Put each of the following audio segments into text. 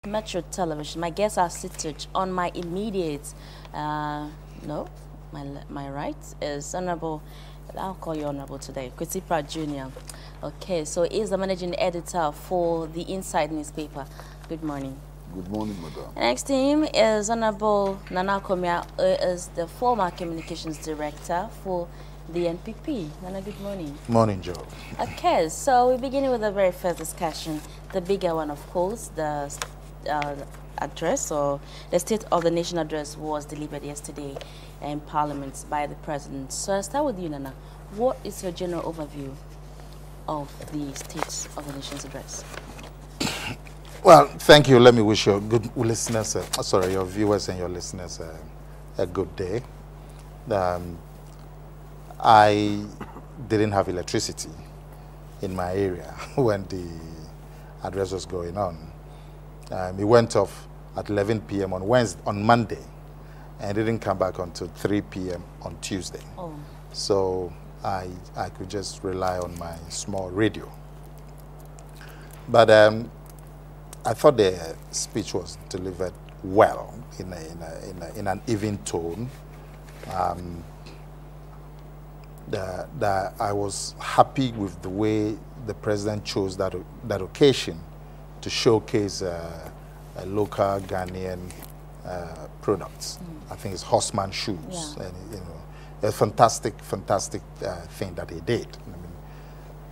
Metro Television. My guests are seated on my immediate, no, my right is Honorable, I'll call you Honorable today, KWESI PRATT Jr. Okay, so he's the managing editor for the Inside newspaper. Good morning. Good morning, madam. Next to him is Honorable Nana AKOMEAH, who is the former communications director for the NPP. Nana, good morning. Morning, Joe. Okay, so we're beginning with the very first discussion, the bigger one, of course. The address, or the State of the Nation address, was delivered yesterday in Parliament by the President. So I'll start with you, Nana. What is your general overview of the State of the Nation's address? Well, thank you. Let me wish your good listeners, your viewers and your listeners a good day. I didn't have electricity in my area when the address was going on. It went off at 11 p.m. on Monday, and didn't come back until 3 p.m. on Tuesday. Oh. So I could just rely on my small radio. But I thought the speech was delivered well in an even tone. I was happy with the way the president chose that occasion to showcase local Ghanaian products. I think it's Horseman shoes, and a fantastic thing that he did. I mean,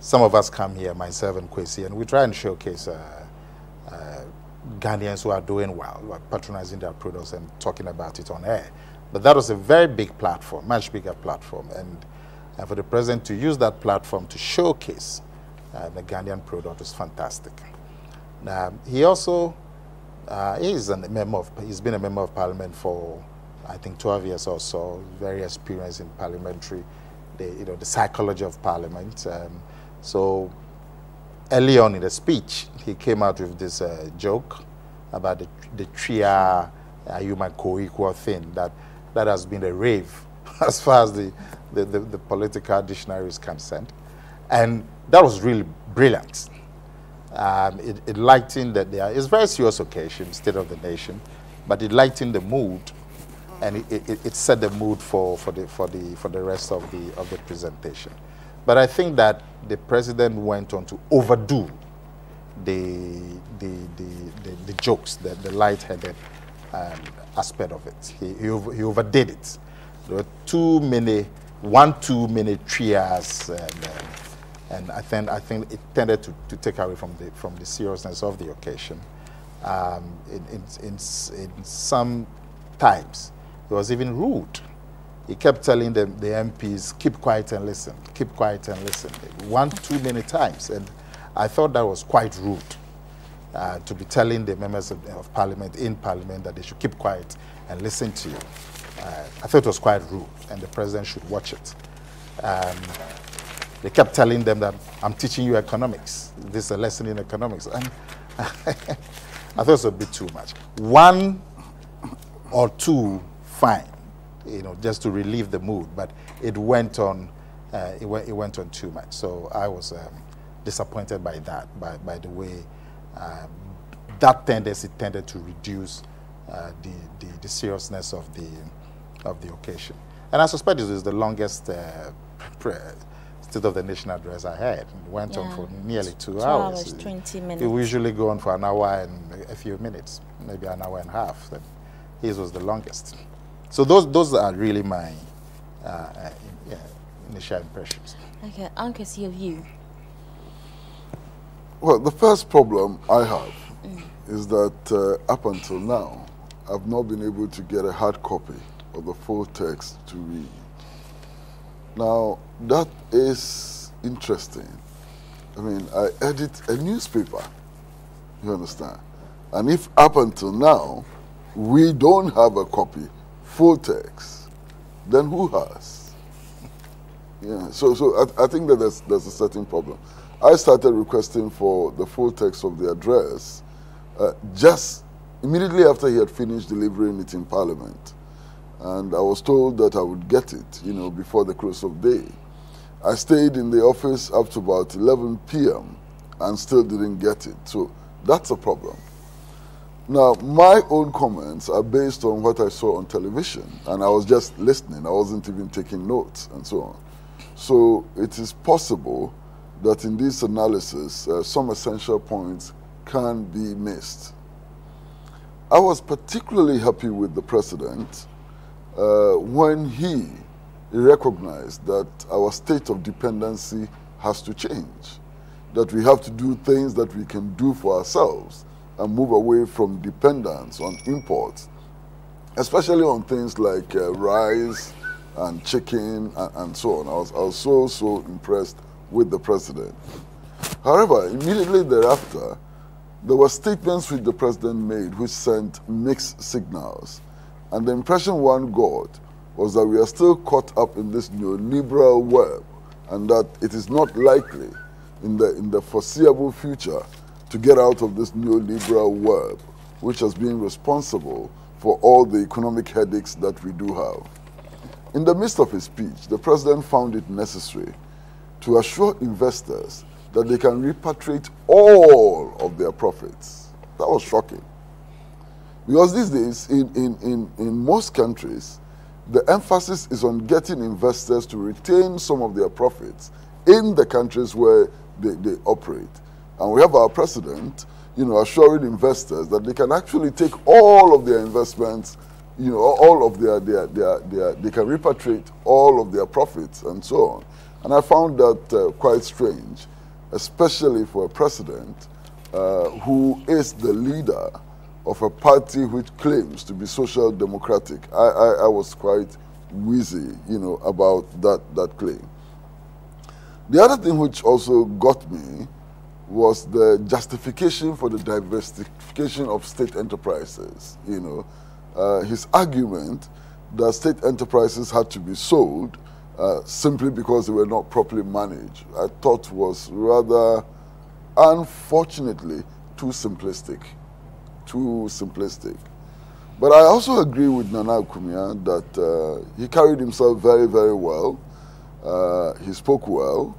some of us come here, myself and KWESI, and we try and showcase Ghanaians who are doing well, who are patronizing their products and talking about it on air. But that was a very big platform, much bigger platform, and for the president to use that platform to showcase the Ghanaian product was fantastic. He also he's been a member of parliament for, I think, 12 years or so. Very experienced in parliamentary, the psychology of parliament. So early on in the speech, he came out with this joke about the tria human co-equal thing that has been a rave as far as the political dictionary is concerned, and that was really brilliant. It lightened it's a very serious occasion, State of the Nation, but it lightened the mood, and it set the mood for the rest of the presentation. But I think that the president went on to overdo the jokes, the light-headed aspect of it. He overdid it. There were too many trias, and I think it tended to take away from the seriousness of the occasion. In some times, it was even rude. He kept telling the MPs, keep quiet and listen, keep quiet and listen, too many times, and I thought that was quite rude to be telling the members of parliament in parliament that they should keep quiet and listen to you. I thought it was quite rude, and the president should watch it. They kept telling them that I'm teaching you economics. This is a lesson in economics. And I thought it was a bit too much. One or two, fine, just to relieve the mood, but it went on. It went on too much. So I was disappointed by that, by the way that tendency tended to reduce the seriousness of the occasion. And I suspect this is the longest State of the Nation address I had. It went on for nearly 2 hours. 2 hours, 20 minutes. We usually go on for an hour and a few minutes, maybe an hour and a half. His was the longest. So those are really my initial impressions. Okay, Uncle, see your view. Well, the first problem I have is that up until now, I've not been able to get a hard copy of the full text to read. Now, that is interesting. I mean, I edit a newspaper, you understand? And if up until now, we don't have a copy, full text, then who has? Yeah, so I think that there's a certain problem. I started requesting for the full text of the address just immediately after he had finished delivering it in Parliament. And I was told that I would get it, before the close of day. I stayed in the office up to about 11 p.m. and still didn't get it. So that's a problem. Now, my own comments are based on what I saw on television, and I was just listening. I wasn't even taking notes and so on. So it is possible that in this analysis, some essential points can be missed. I was particularly happy with the president when he recognized that our state of dependency has to change, that we have to do things that we can do for ourselves and move away from dependence on imports, especially on things like rice and chicken and so on. I was so impressed with the president. However, immediately thereafter, there were statements which the president made which sent mixed signals. And the impression one got was that we are still caught up in this neoliberal web and that it is not likely in the foreseeable future to get out of this neoliberal web, which has been responsible for all the economic headaches that we do have. In the midst of his speech, the president found it necessary to assure investors that they can repatriate all of their profits. That was shocking. Because these days, in most countries, the emphasis is on getting investors to retain some of their profits in the countries where they operate. And we have our president, assuring investors that they can actually take all of their investments, all of they can repatriate all of their profits and so on. And I found that quite strange, especially for a president who is the leader of a party which claims to be social democratic. I was quite wheezy, about that claim. The other thing which also got me was the justification for the diversification of state enterprises. His argument that state enterprises had to be sold simply because they were not properly managed, I thought was rather, unfortunately, too simplistic. But I also agree with Nana AKOMEAH that he carried himself very, very well. He spoke well.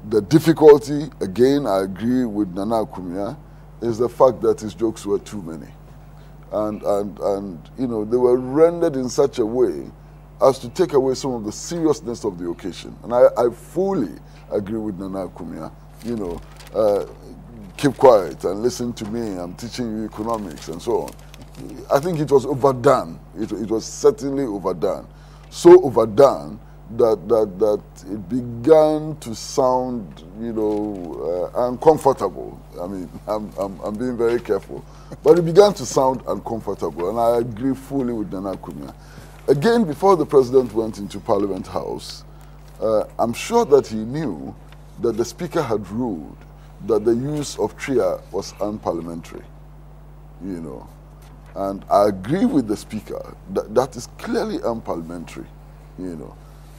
The difficulty, again, I agree with Nana AKOMEAH, is the fact that his jokes were too many. And they were rendered in such a way as to take away some of the seriousness of the occasion. And I fully agree with Nana AKOMEAH, keep quiet and listen to me, I'm teaching you economics and so on. I think it was overdone. It was certainly overdone. So overdone that it began to sound, uncomfortable. I mean, I'm being very careful. But it began to sound uncomfortable, and I agree fully with Nana AKOMEAH. Again, before the president went into Parliament House, I'm sure that he knew that the speaker had ruled that the use of TRIA was unparliamentary, And I agree with the speaker that that is clearly unparliamentary,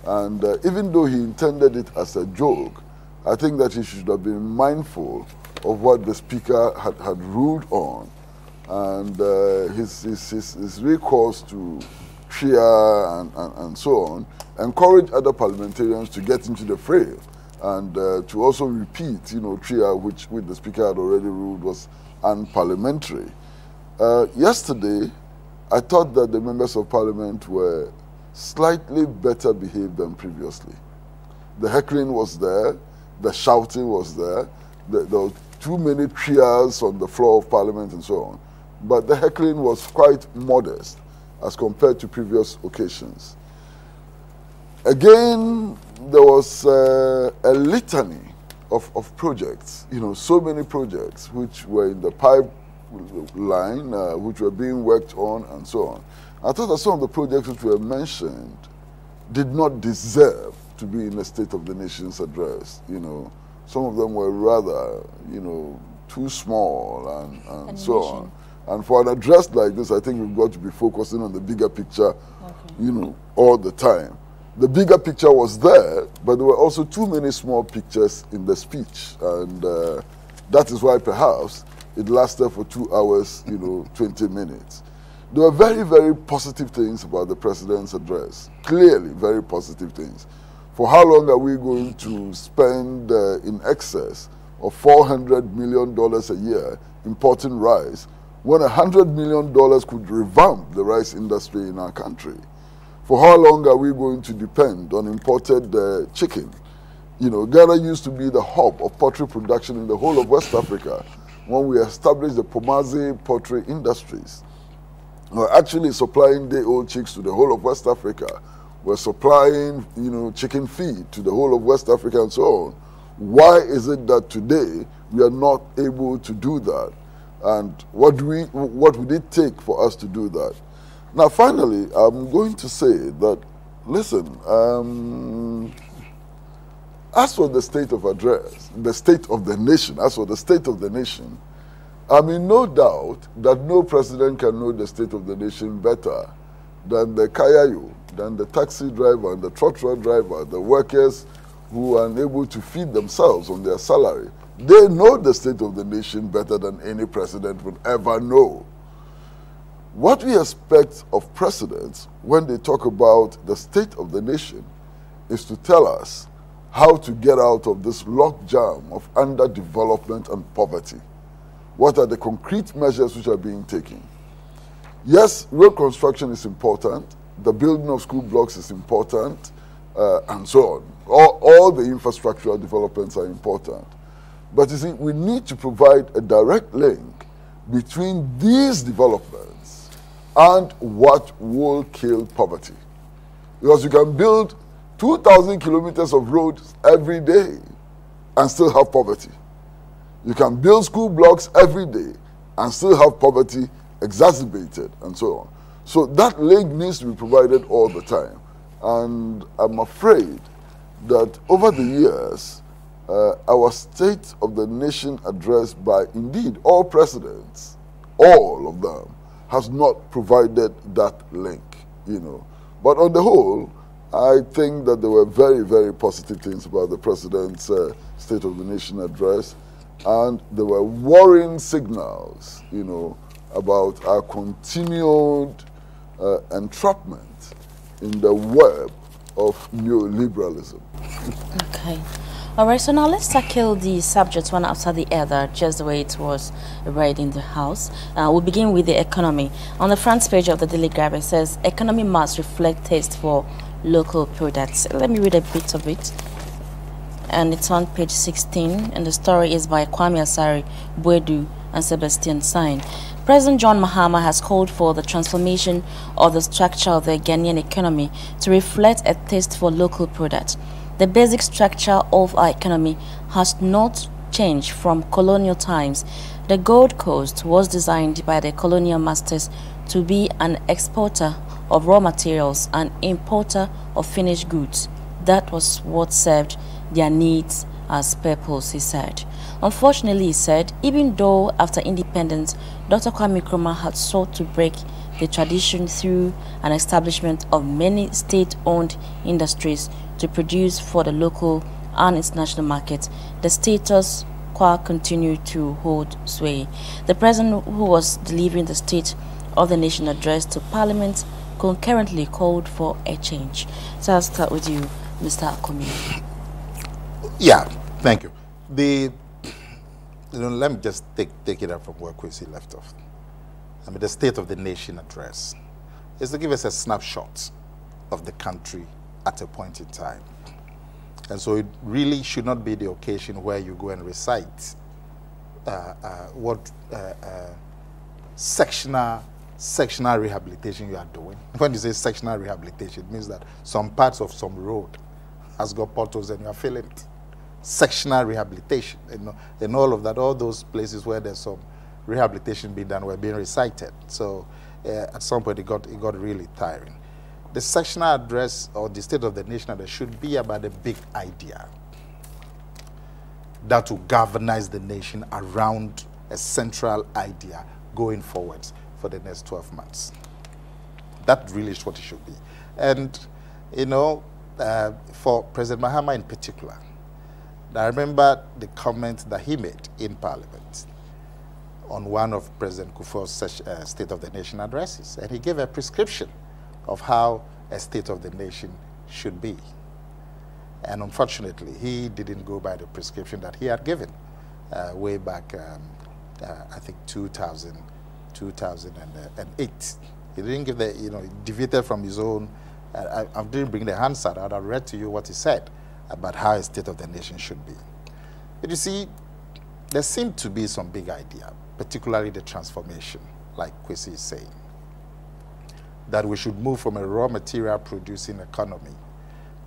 And even though he intended it as a joke, I think that he should have been mindful of what the speaker had ruled on, and his recourse to TRIA and so on, encourage other parliamentarians to get into the fray and to also repeat, TRIA, which the speaker had already ruled was unparliamentary. Yesterday, I thought that the members of parliament were slightly better behaved than previously. The heckling was there, the shouting was there, there were too many trials on the floor of parliament and so on. But the heckling was quite modest as compared to previous occasions. Again, there was a litany of projects, so many projects which were in the pipeline, which were being worked on and so on. I thought that some of the projects which were mentioned did not deserve to be in the State of the Nation's address. Some of them were rather, too small and so on. And for an address like this, I think we've got to be focusing on the bigger picture, all the time. The bigger picture was there, but there were also too many small pictures in the speech. And that is why perhaps it lasted for 2 hours, 20 minutes. There were very, very positive things about the president's address. Clearly, very positive things. For how long are we going to spend in excess of $400 million a year importing rice when $100 million could revamp the rice industry in our country? For how long are we going to depend on imported chicken? You know, Ghana used to be the hub of poultry production in the whole of West Africa when we established the Pomazi poultry industries. We're actually supplying day-old chicks to the whole of West Africa. We're supplying, you know, chicken feed to the whole of West Africa and so on. Why is it that today we are not able to do that? And what would it take for us to do that? Now, finally, I'm going to say that, listen, as for the state of address, the state of the nation, as for the state of the nation, I'm in no doubt that no president can know the state of the nation better than the kayayo, than the taxi driver and the trotro driver, the workers who are unable to feed themselves on their salary. They know the state of the nation better than any president would ever know. What we expect of presidents when they talk about the state of the nation is to tell us how to get out of this logjam of underdevelopment and poverty. What are the concrete measures which are being taken? Yes, road construction is important. The building of school blocks is important, and so on. All the infrastructural developments are important. But you see, we need to provide a direct link between these developments and what will kill poverty. Because you can build 2,000 kilometers of roads every day and still have poverty. You can build school blocks every day and still have poverty exacerbated and so on. So that link needs to be provided all the time. And I'm afraid that over the years, our State of the Nation address by indeed all presidents, all of them, has not provided that link, you know. But on the whole, I think that there were very, very positive things about the president's State of the Nation address, and there were worrying signals, you know, about our continued entrapment in the web of neoliberalism. Okay. All right, so now let's tackle the subjects one after the other, just the way it was read in the House. We'll begin with the economy. On the front page of the Daily Graph, it says, economy must reflect taste for local products. Let me read a bit of it. And it's on page 16, and the story is by Kwame Buedu and Sebastian Sain. President John Mahama has called for the transformation of the structure of the Ghanaian economy to reflect a taste for local products. The basic structure of our economy has not changed from colonial times. The Gold Coast was designed by the colonial masters to be an exporter of raw materials and importer of finished goods. That was what served their needs as purpose, he said. Unfortunately, he said, even though after independence, Dr. Kwame Nkrumah had sought to break the tradition through an establishment of many state-owned industries to produce for the local and international market, the status quo continued to hold sway. The president, who was delivering the State of the Nation address to Parliament, concurrently called for a change. So I'll start with you, Mr. AKOMEAH. Yeah, thank you. Let me just take it up from where KWESI left off. I mean, the State of the Nation address is to give us a snapshot of the country at a point in time. And so it really should not be the occasion where you go and recite what sectional rehabilitation you are doing. When you say sectional rehabilitation, it means that some parts of some road has got potholes and you are filling it. Sectional rehabilitation, and all of that, all those places where there's some rehabilitation being done were being recited. So at some point it got really tiring. The sectional address or the State of the Nation address should be about a big idea that will galvanize the nation around a central idea going forward for the next 12 months. That really is what it should be. And, you know, for President Mahama in particular, I remember the comment that he made in Parliament on one of President Kufuor's State of the Nation addresses. And he gave a prescription of how a State of the Nation should be. And unfortunately, he didn't go by the prescription that he had given way back, I think, 2012. 2008. He didn't give the, he deviated from his own. I didn't bring the Hansard. I'd have read to you what he said about how a state of the nation should be. But you see, there seemed to be some big idea, particularly the transformation, like KWESI is saying, that we should move from a raw material producing economy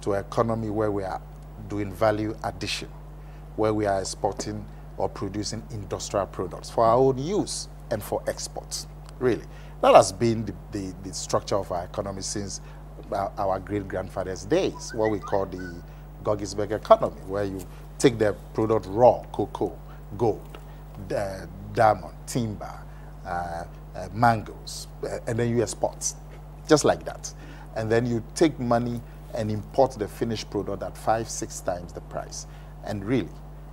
to an economy where we are doing value addition, where we are exporting or producing industrial products for our own use and for exports, really. That has been the structure of our economy since our great-grandfathers' days, what we call the Goggisberg economy, where you take the product raw, cocoa, gold, diamond, timber, mangoes, and then you export, just like that. And then you take money and import the finished product at 5-6 times the price. And really,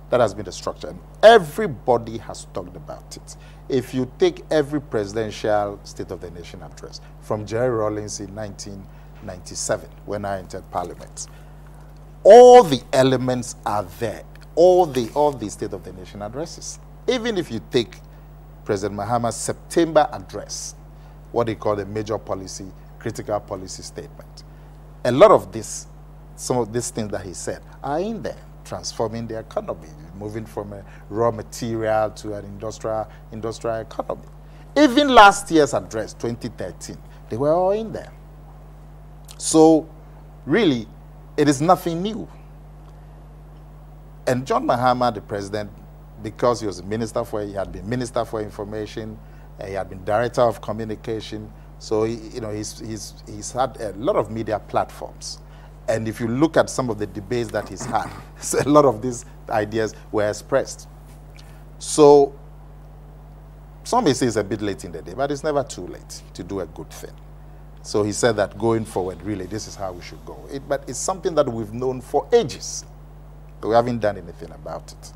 that has been the structure. And everybody has talked about it. If you take every presidential State of the Nation address, from Jerry Rawlings in 1997, when I entered Parliament, all the elements are there. All the State of the Nation addresses. Even if you take President Mahama's September address, what they call the major policy, critical policy statement, a lot of this, some of these things that he said are in there. Transforming the economy, moving from a raw material to an industrial economy. Even last year's address, 2013, they were all in there. So, really, it is nothing new. And John Mahama, the president, because he was a minister he had been Minister for Information, he had been Director of Communication, so he's had a lot of media platforms. And if you look at some of the debates that he's had, a lot of these ideas were expressed. So, some may say it's a bit late in the day, but it's never too late to do a good thing. So he said that going forward, really, this is how we should go. But it's something that we've known for ages, but we haven't done anything about it.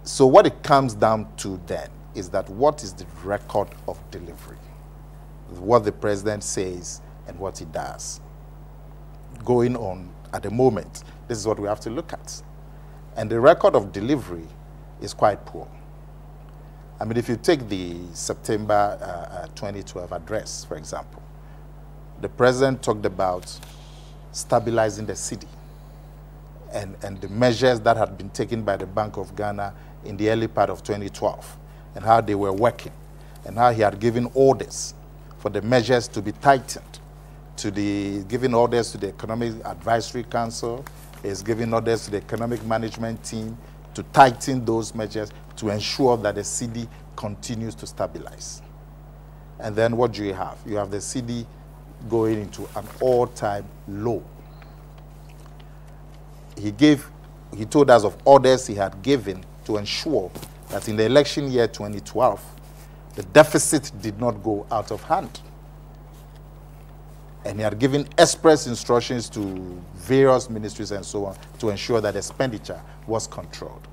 So what it comes down to then is that what is the record of delivery? What the president says and what he does. Going on at the moment, this is what we have to look at. And the record of delivery is quite poor. I mean, if you take the September 2012 address, for example, the president talked about stabilizing the cedi and the measures that had been taken by the Bank of Ghana in the early part of 2012 and how they were working and how he had given orders for the measures to be tightened, giving orders to the Economic Advisory Council, is giving orders to the Economic Management Team to tighten those measures to ensure that the cedi continues to stabilize. And then what do you have? You have the cedi going into an all-time low. He told us of orders he had given to ensure that in the election year 2012, the deficit did not go out of hand. And he had given express instructions to various ministries and so on to ensure that expenditure was controlled.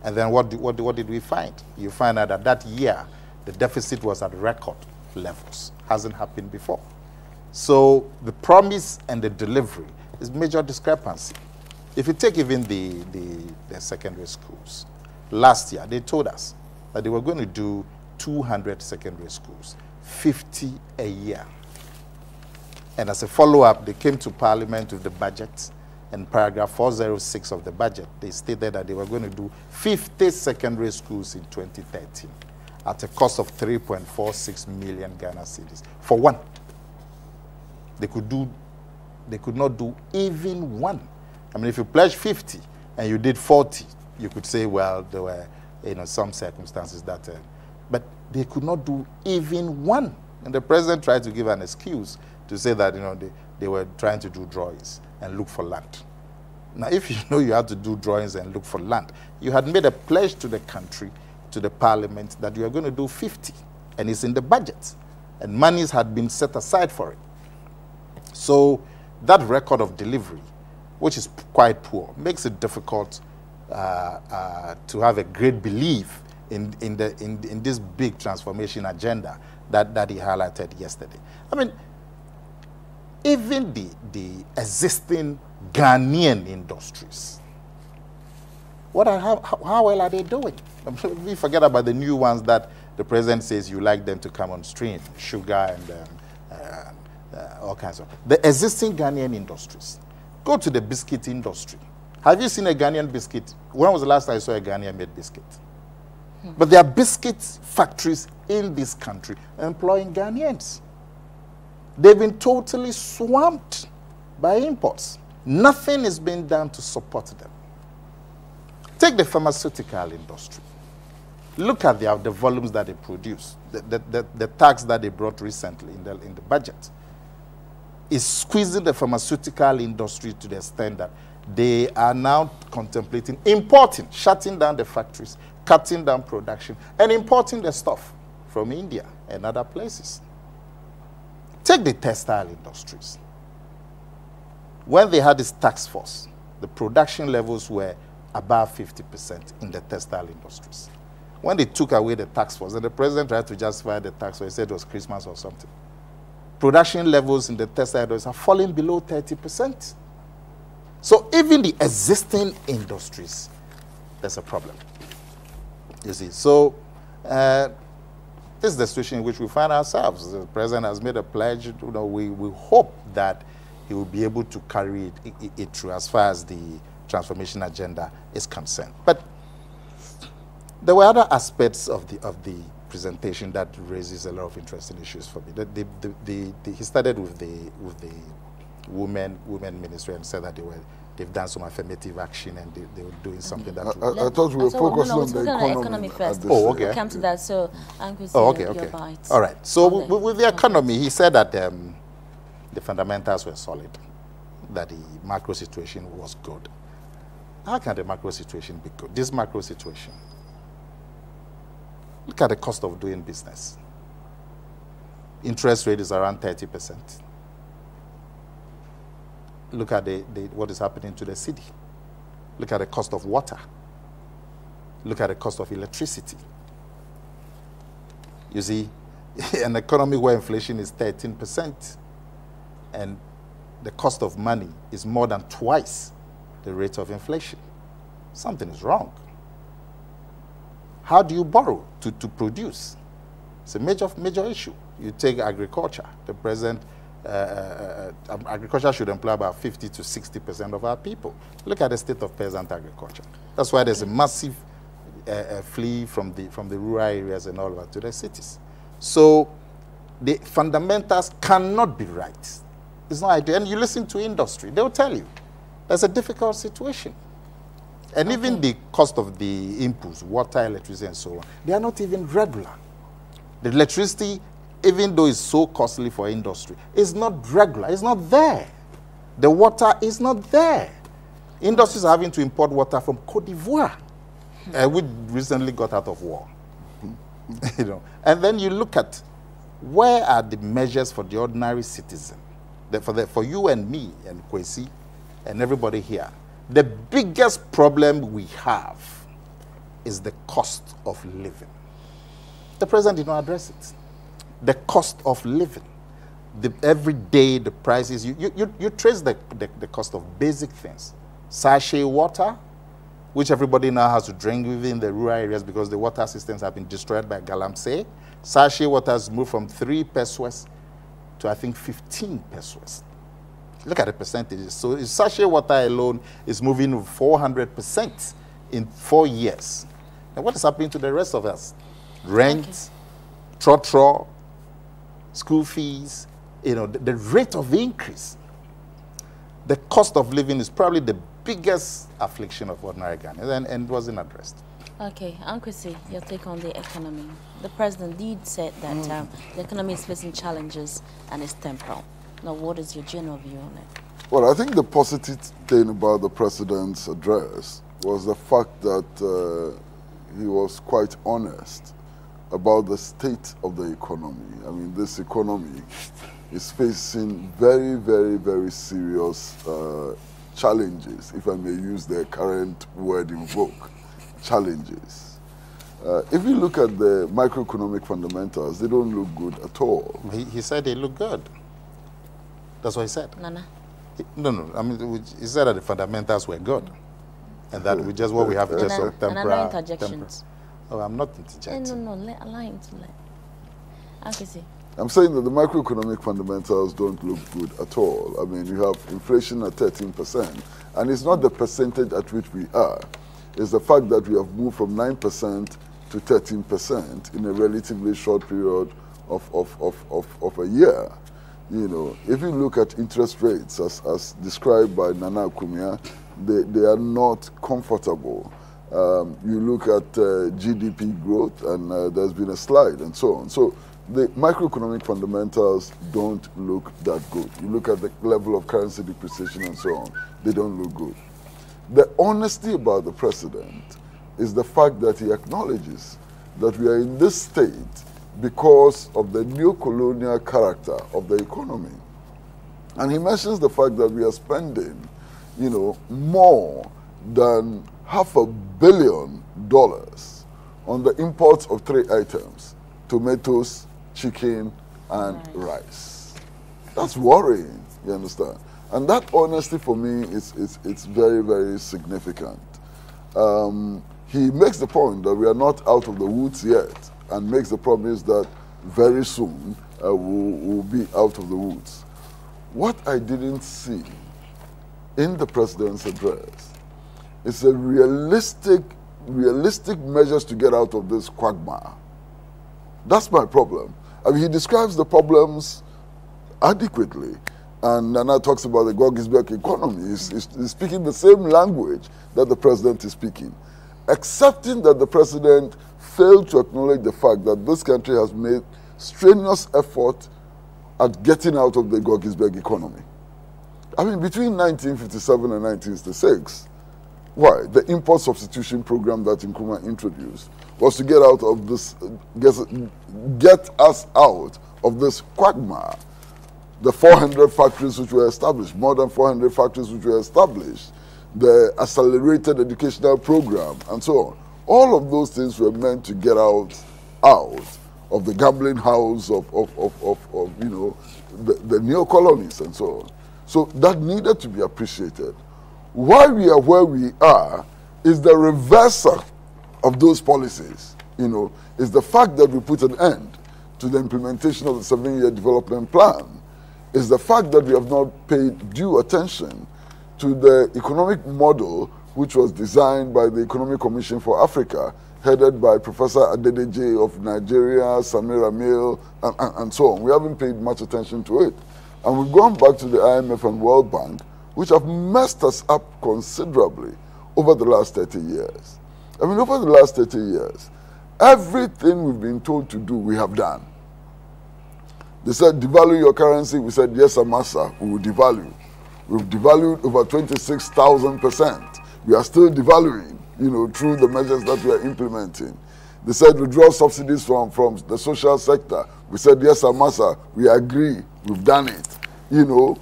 And then what did we find? You find out that that year, the deficit was at record levels. Hasn't happened before. So the promise and the delivery is major discrepancy. If you take even the secondary schools, last year they told us that they were going to do 200 secondary schools, 50 a year. And as a follow-up, they came to Parliament with the budget, and paragraph 406 of the budget, they stated that they were going to do 50 secondary schools in 2013 at a cost of 3.46 million Ghana cedis for one. They could not do even one. I mean, if you pledge 50 and you did 40, you could say, well, there were some circumstances that, but they could not do even one. And the president tried to give an excuse to say that they were trying to do drawings and look for land. Now, if you know you have to do drawings and look for land, you had made a pledge to the country, to the parliament, that you are going to do 50, and it's in the budget, and monies had been set aside for it. So that record of delivery, which is quite poor, makes it difficult to have a great belief in this big transformation agenda that he highlighted yesterday. I mean, even the existing Ghanaian industries, how well are they doing? We forget about the new ones that the president says you like them to come on stream, sugar and all kinds of. The existing Ghanaian industries. Go to the biscuit industry. Have you seen a Ghanaian biscuit? When was the last time I saw a Ghanaian made biscuit? But there are biscuit factories in this country employing Ghanaians. They've been totally swamped by imports. Nothing is being done to support them. Take the pharmaceutical industry. Look at the volumes that they produce. The tax that they brought recently in the budget is squeezing the pharmaceutical industry to the extent that they are now contemplating importing, shutting down the factories, cutting down production, and importing the stuff from India and other places. Take the textile industries. When they had this task force, the production levels were above 50% in the textile industries. When they took away the tax force, and the president tried to justify the tax force, he said it was Christmas or something. Production levels in the textile industries are falling below 30%. So even the existing industries, there's a problem. You see, so this is the situation in which we find ourselves. The president has made a pledge. You know, we hope that he will be able to carry it through as far as the transformation agenda is concerned. But there were other aspects of the presentation that raises a lot of interesting issues for me. He started with the women ministry and said that they've done some affirmative action and they were doing something that... I thought we were focusing on the economy first. Oh, okay. We'll come to that, so okay. All right. So with the economy, he said that the fundamentals were solid, that the macro situation was good. How can the macro situation be good? This macro situation. Look at the cost of doing business. Interest rate is around 30%. Look at what is happening to the city. Look at the cost of water. Look at the cost of electricity. You see, an economy where inflation is 13% and the cost of money is more than twice the rate of inflation. Something is wrong. How do you borrow to produce? It's a major issue. You take agriculture. The president, agriculture should employ about 50 to 60% of our people. Look at the state of peasant agriculture. That's why there's a massive flee from the rural areas and all over to the cities. So the fundamentals cannot be right. It's not ideal. And you listen to industry, they'll tell you there's a difficult situation. And even the cost of the inputs, water, electricity, and so on, they are not even regular. The electricity, even though it's so costly for industry, is not regular. It's not there. The water is not there. Industries are having to import water from Côte d'Ivoire, which recently got out of war. You know, and then you look at where are the measures for the ordinary citizen, for you and me and KWESI and everybody here. The biggest problem we have is the cost of living. The president did not address it. The cost of living. Every day the prices, you trace the cost of basic things. Sachet water, which everybody now has to drink within the rural areas because the water systems have been destroyed by Galamsey. Sachet water has moved from 3 pesos to I think 15 pesos. Look at the percentages. So sachet water alone is moving 400% in 4 years. And what is happening to the rest of us? Rent, trotro, school fees, you know, the rate of increase. The cost of living is probably the biggest affliction of ordinary Ghanaians and wasn't addressed. Okay, KWESI, your take on the economy. The president did say that the economy is facing challenges and is temporal. Now, what is your general view on it? Well, I think the positive thing about the president's address was the fact that he was quite honest about the state of the economy. I mean, this economy is facing very, very, very serious challenges, if I may use the current word in vogue, challenges. If you look at the microeconomic fundamentals, they don't look good at all. He said they look good. That's what he said. Nana? No. I mean, he said that the fundamentals were good. And that we just what we have is just some temporary. Oh, I'm not interjecting. No, allow him to let. AKWESI. I'm saying that the macroeconomic fundamentals don't look good at all. I mean, you have inflation at 13%, and it's not the percentage at which we are. It's the fact that we have moved from 9% to 13% in a relatively short period of a year. You know, if you look at interest rates as described by Nana AKOMEAH, they are not comfortable. You look at GDP growth, and there's been a slide and so on. So the macroeconomic fundamentals don't look that good. You look at the level of currency depreciation and so on, they don't look good. The honesty about the president is the fact that he acknowledges that we are in this state because of the neo-colonial character of the economy. And he mentions the fact that we are spending, you know, more than $500 million on the imports of 3 items: tomatoes, chicken, and rice. That's worrying, you understand? And that honesty for me it's very, very significant. He makes the point that we are not out of the woods yet, and makes the promise that very soon we'll be out of the woods. What I didn't see in the president's address is a realistic measures to get out of this quagmire. That's my problem. I mean, he describes the problems adequately, and Nana talks about the Gogisberg economy. He's speaking the same language that the president is speaking, accepting that the president failed to acknowledge the fact that this country has made strenuous effort at getting out of the Gogisberg economy. I mean, between 1957 and 1966, why? The import substitution program that Nkrumah introduced was to get out of this, get us out of this quagmire. The 400 factories which were established, more than 400 factories which were established, the accelerated educational program, and so on. All of those things were meant to get out of the gambling house of you know, the neo-colonies and so on. So that needed to be appreciated. Why we are where we are is the reversal of those policies. You know, is the fact that we put an end to the implementation of the 7-year development plan. Is the fact that we have not paid due attention to the economic model which was designed by the Economic Commission for Africa, headed by Professor Adedeji of Nigeria, Samira Mill, and so on. We haven't paid much attention to it. And we've gone back to the IMF and World Bank, which have messed us up considerably over the last 30 years. I mean, over the last 30 years, everything we've been told to do, we have done. They said, devalue your currency. We said, yes, Amasa, we will devalue. We've devalued over 26,000%. We are still devaluing, you know, through the measures that we are implementing. They said, withdraw subsidies from the social sector. We said, yes, Amasa, we agree. We've done it. You know,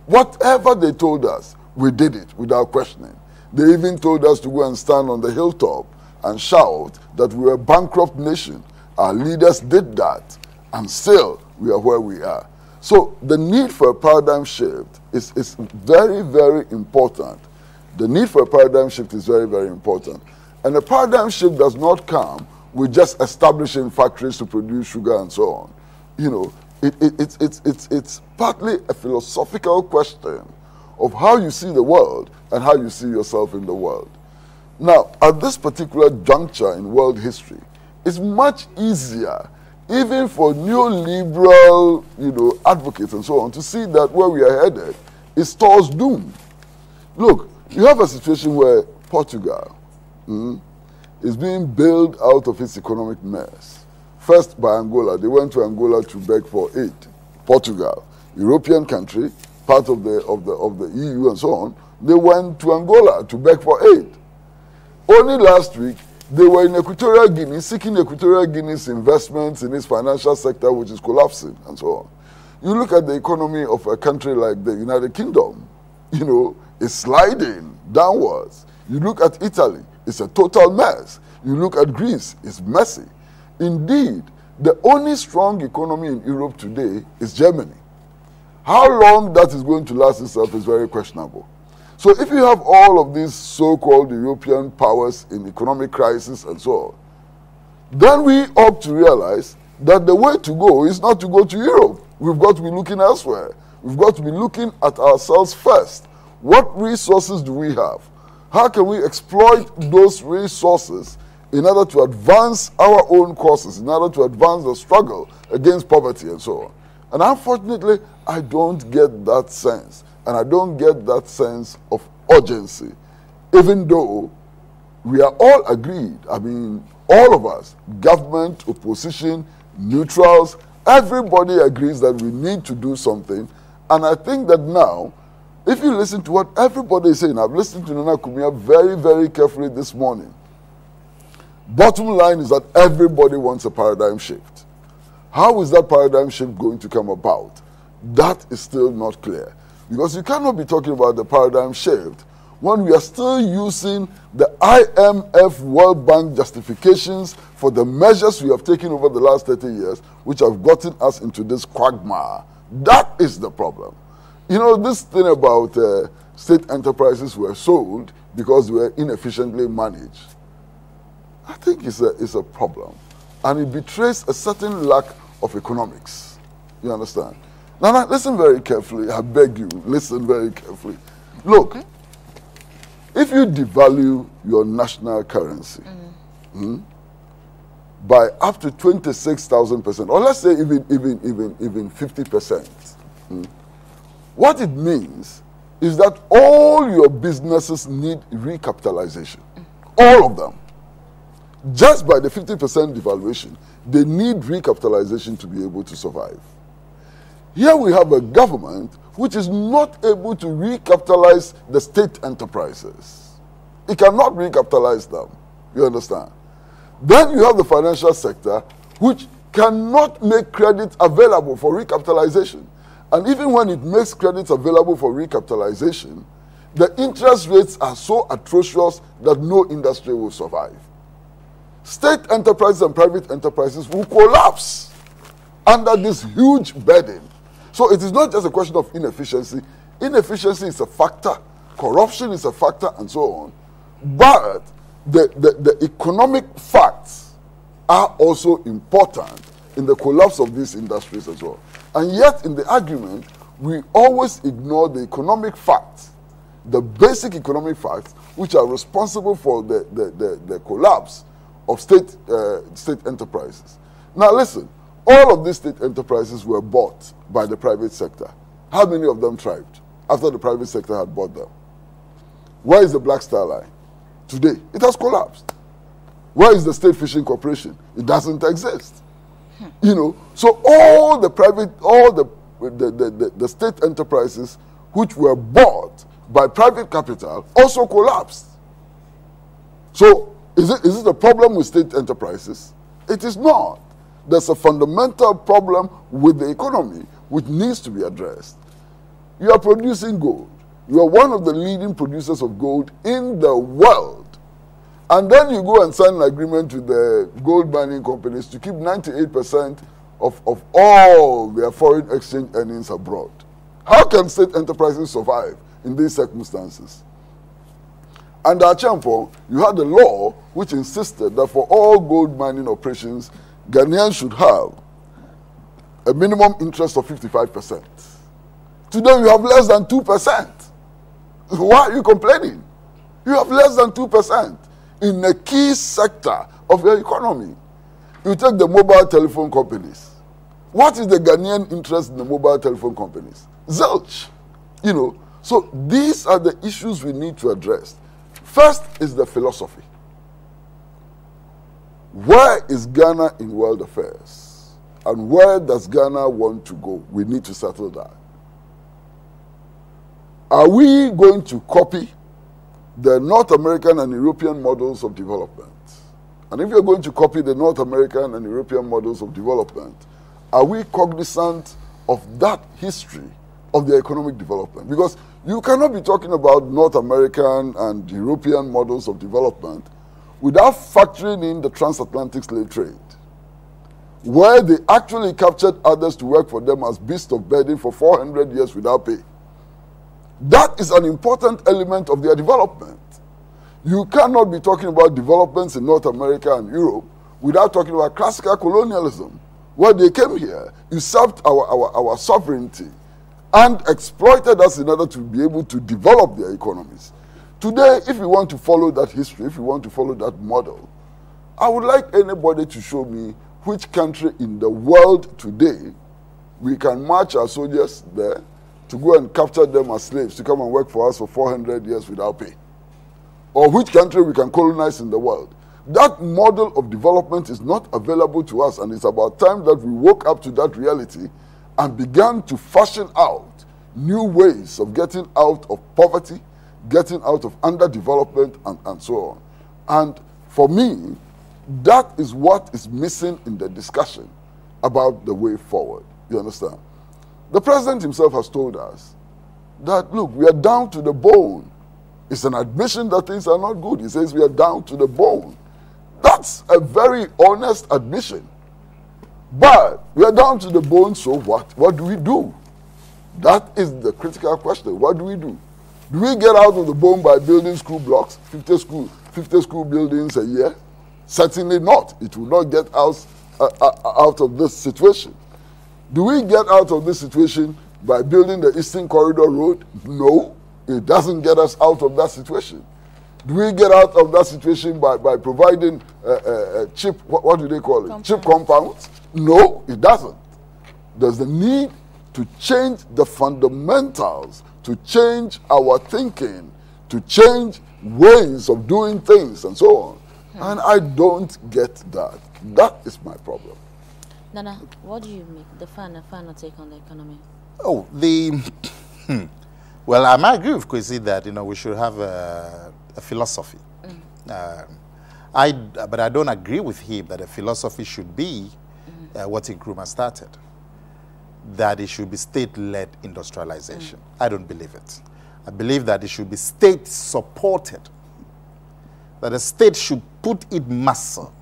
whatever they told us, we did it without questioning. They even told us to go and stand on the hilltop and shout that we were a bankrupt nation. Our leaders did that, and still we are where we are. So the need for a paradigm shift is very, very important. The need for a paradigm shift is very, very important. And a paradigm shift does not come with just establishing factories to produce sugar and so on. You know, it's partly a philosophical question of how you see the world and how you see yourself in the world. Now, at this particular juncture in world history, it's much easier, even for neoliberal, you know, advocates and so on, to see that where we are headed is towards doom. Look, you have a situation where Portugal is being bailed out of its economic mess. First by Angola. They went to Angola to beg for aid. Portugal, European country, part of the EU and so on, they went to Angola to beg for aid. Only last week, they were in Equatorial Guinea seeking Equatorial Guinea's investments in its financial sector, which is collapsing and so on. You look at the economy of a country like the United Kingdom, you know, it's sliding downwards. You look at Italy, it's a total mess. You look at Greece, it's messy. Indeed, the only strong economy in Europe today is Germany. How long that is going to last itself is very questionable. So if you have all of these so-called European powers in economic crisis and so on, then we ought to realize that the way to go is not to go to Europe. We've got to be looking elsewhere. We've got to be looking at ourselves first. What resources do we have? How can we exploit those resources in order to advance our own causes, in order to advance the struggle against poverty and so on? And unfortunately, I don't get that sense. And I don't get that sense of urgency, even though we are all agreed. I mean, all of us, government, opposition, neutrals, everybody agrees that we need to do something. And I think that now, if you listen to what everybody is saying, I've listened to Nana AKOMEAH very, very carefully this morning. Bottom line is that everybody wants a paradigm shift. How is that paradigm shift going to come about? That is still not clear. Because you cannot be talking about the paradigm shift when we are still using the IMF World Bank justifications for the measures we have taken over the last 30 years, which have gotten us into this quagmire. That is the problem. You know, this thing about state enterprises were sold because they were inefficiently managed, I think it's a problem. And it betrays a certain lack of economics. You understand? Now, listen very carefully. I beg you, listen very carefully. Look, if you devalue your national currency by up to 26,000%, or let's say even 50%, what it means is that all your businesses need recapitalization. All of them. Just by the 50% devaluation, they need recapitalization to be able to survive. Here we have a government which is not able to recapitalize the state enterprises. It cannot recapitalize them. You understand? Then you have the financial sector which cannot make credit available for recapitalization. And even when it makes credits available for recapitalization, the interest rates are so atrocious that no industry will survive. State enterprises and private enterprises will collapse under this huge burden. So it is not just a question of inefficiency. Inefficiency is a factor, corruption is a factor, and so on. But the economic facts are also important in the collapse of these industries as well. And yet, in the argument, we always ignore the economic facts, the basic economic facts, which are responsible for the collapse of state enterprises. Now listen, all of these state enterprises were bought by the private sector. How many of them thrived after the private sector had bought them? Where is the Black Star Line? Today, it has collapsed. Where is the State Fishing Corporation? It doesn't exist. You know, so all the private, all the state enterprises which were bought by private capital also collapsed. So is it a problem with state enterprises? It is not. There's a fundamental problem with the economy which needs to be addressed. You are producing gold. You are one of the leading producers of gold in the world. And then you go and sign an agreement with the gold mining companies to keep 98% of all their foreign exchange earnings abroad. How can state enterprises survive in these circumstances? Under Achampo, you had a law which insisted that for all gold mining operations, Ghanaians should have a minimum interest of 55%. Today you have less than 2%. Why are you complaining? You have less than 2% in a key sector of your economy. You take the mobile telephone companies. What is the Ghanaian interest in the mobile telephone companies? Zilch. You know, so these are the issues we need to address. First is the philosophy. Where is Ghana in world affairs? And where does Ghana want to go? We need to settle that. Are we going to copy the North American and European models of development? And if you're going to copy the North American and European models of development, are we cognizant of that history of the economic development? Because you cannot be talking about North American and European models of development without factoring in the transatlantic slave trade, where they actually captured others to work for them as beasts of burden for 400 years without pay. That is an important element of their development. You cannot be talking about developments in North America and Europe without talking about classical colonialism, where they came here, usurped our sovereignty, and exploited us in order to be able to develop their economies. Today, if we want to follow that history, if we want to follow that model, I would like anybody to show me which country in the world today we can march our soldiers there to go and capture them as slaves to come and work for us for 400 years without pay. Or which country we can colonize in the world. That model of development is not available to us, and it's about time that we woke up to that reality and began to fashion out new ways of getting out of poverty, getting out of underdevelopment, and so on. And for me, that is what is missing in the discussion about the way forward. You understand? The president himself has told us that, look, we are down to the bone. It's an admission that things are not good. He says we are down to the bone. That's a very honest admission. But we are down to the bone, so what? What do we do? That is the critical question. What do we do? Do we get out of the bone by building school blocks, 50 school buildings a year? Certainly not. It will not get us out of this situation. Do we get out of this situation by building the Eastern Corridor Road? No, it doesn't get us out of that situation. Do we get out of that situation by providing cheap, what do they call it? Compounds. Cheap compounds? No, it doesn't. There's a need to change the fundamentals, to change our thinking, to change ways of doing things and so on. And I don't get that. That is my problem. Nana, what do you make the final take on the economy? Oh, well, I might agree with KWESI that, you know, we should have a philosophy. But I don't agree with him that a philosophy should be what Nkrumah started, that it should be state-led industrialization. I don't believe it. I believe that it should be state-supported, that the state should put its muscle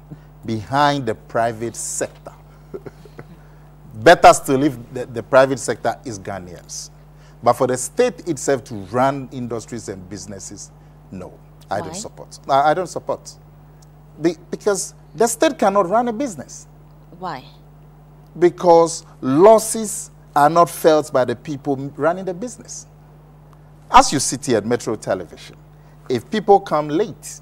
behind the private sector. Better still if the private sector is Ghanaians. But for the state itself to run industries and businesses, no, I don't support. I don't support. Because the state cannot run a business. Why? Because losses are not felt by the people running the business. As you sit here at Metro Television, if people come late,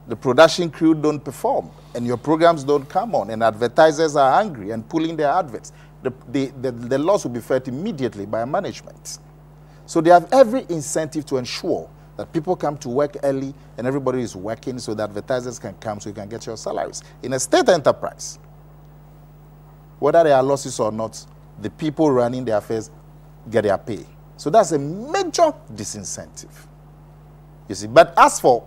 the production crew don't perform, and your programs don't come on, and advertisers are angry and pulling their adverts, the loss will be felt immediately by management. So they have every incentive to ensure that people come to work early and everybody is working so that advertisers can come so you can get your salaries. In a state enterprise, whether there are losses or not, the people running the affairs get their pay. So that's a major disincentive. You see, but as for,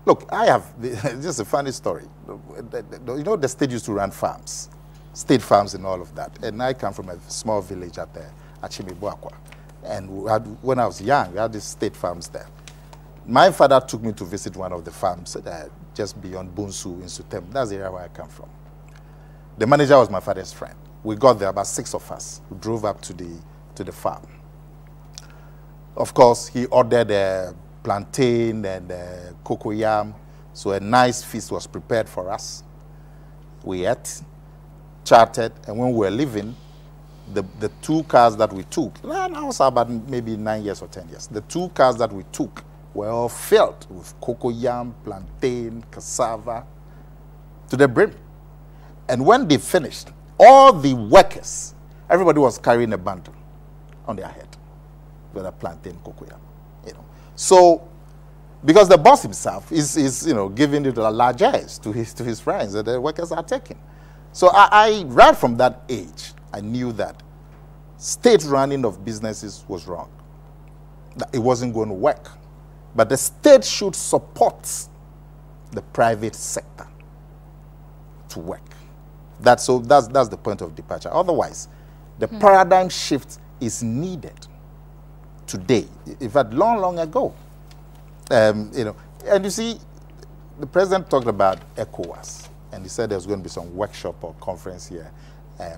look, I have, just a funny story. You know, the state used to run farms, state farms and all of that. And I come from a small village at Oppong-Yeboah. And when I was young, we had these state farms there. My father took me to visit one of the farms just beyond Bunsu in Sutem. That's the area where I come from. The manager was my father's friend. We got there, about 6 of us, who drove up to the farm. Of course, he ordered plantain and cocoyam, so a nice feast was prepared for us. We ate, chatted, and when we were leaving, the 2 cars that we took, I was about maybe 9 years or 10 years, the 2 cars that we took were all filled with cocoyam, plantain, cassava, to the brim. And when they finished, all the workers, everybody was carrying a bundle on their head with a plantain, cocoyam, you know. So, because the boss himself is you know, giving it a largesse to his friends that the workers are taking. So I right from that age, I knew that state running of businesses was wrong. That it wasn't going to work. But the state should support the private sector to work. That's the point of departure. Otherwise, the paradigm shift is needed today. In fact, long ago. You know, and you see, the president talked about ECOWAS, and he said there's going to be some workshop or conference here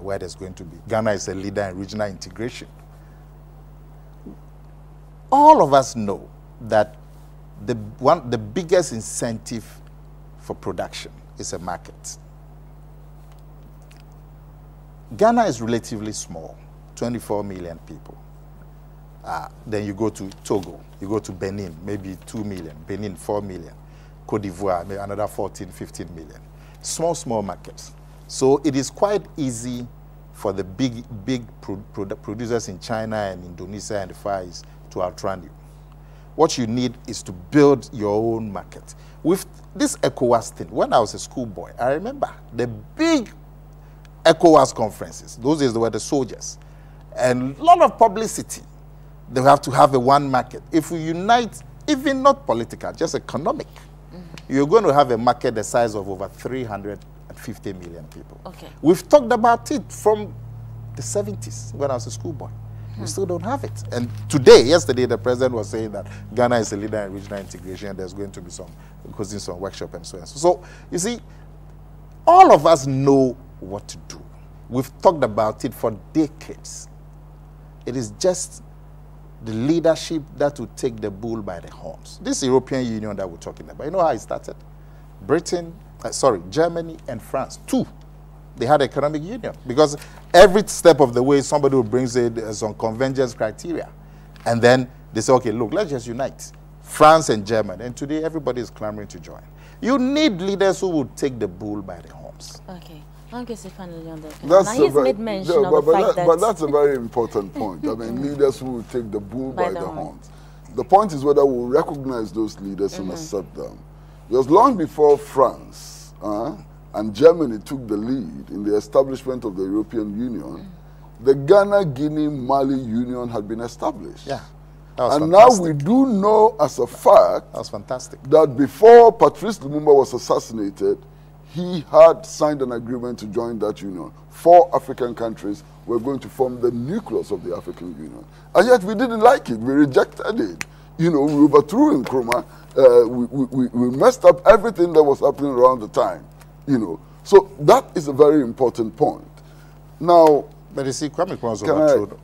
where there's going to be. Ghana is a leader in regional integration. All of us know that the biggest incentive for production is a market. Ghana is relatively small, 24 million people. Then you go to Togo, you go to Benin, maybe 2 million, Benin 4 million, Cote d'Ivoire, maybe another 14, 15 million. Small markets. So it is quite easy for the big producers in China and Indonesia and the Far East to outrun you. What you need is to build your own market. With this ECOWAS thing, when I was a schoolboy, I remember the big ECOWAS conferences. Those days they were the soldiers. And a lot of publicity. They have to have a one market. If we unite, even not political, just economic, you're going to have a market the size of over 350 million people. Okay. We've talked about it from the 70s when I was a schoolboy. We still don't have it. And yesterday, the president was saying that Ghana is a leader in regional integration and there's going to be some workshop and so on. So, you see, all of us know what to do. We've talked about it for decades. It is just the leadership that will take the bull by the horns. This European Union that we're talking about, you know how it started? Germany and France, two. They had economic union because every step of the way somebody brings some convergence criteria. And then they say, okay, look, let's just unite. France and Germany. And today everybody is clamoring to join. You need leaders who will take the bull by the horns. Okay. I guess finally on that. That's now he's made mention of the fact that... But that's a very important point. I mean, leaders who will take the bull by the horns. The point is whether we'll recognize those leaders and accept them. Because long before France and Germany took the lead in the establishment of the European Union, the Ghana-Guinea-Mali Union had been established. Yeah. And now we do know as a fact that was fantastic. That before Patrice Lumumba was assassinated, he had signed an agreement to join that union. 4 African countries were going to form the nucleus of the African Union. And yet we didn't like it. We rejected it. You know, we overthrew Nkrumah. We messed up everything that was happening around the time. You know, so that is a very important point. Now, but you see, Kwame Nkrumah was overthrown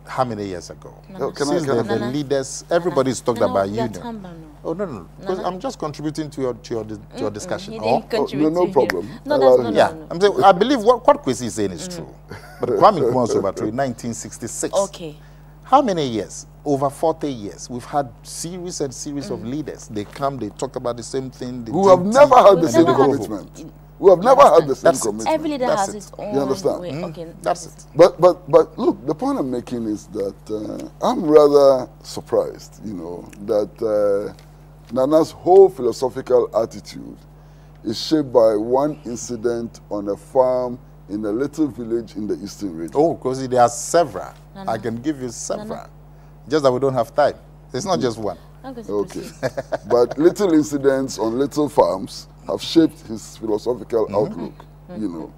how many years ago? Since the leaders, everybody's talked about union. Oh no, because I'm just contributing to your discussion. No problem. No. I'm saying I believe what KWESI is saying is true. But Kwame Nkrumah was overthrown in 1966. Okay. How many years? Over 40 years. We've had series and series of leaders. They come, they talk about the same thing. Who have never had the same commitment. Who have never had the same commitment. Every leader has its own. You understand? Way. Okay, that's it. But look, the point I'm making is that I'm rather surprised, you know, that Nana's whole philosophical attitude is shaped by one incident on a farm in a little village in the eastern region. Oh, because there are several. I can give you several. Just that we don't have time. It's not just one. Okay. But little incidents on little farms have shaped his philosophical outlook, you know.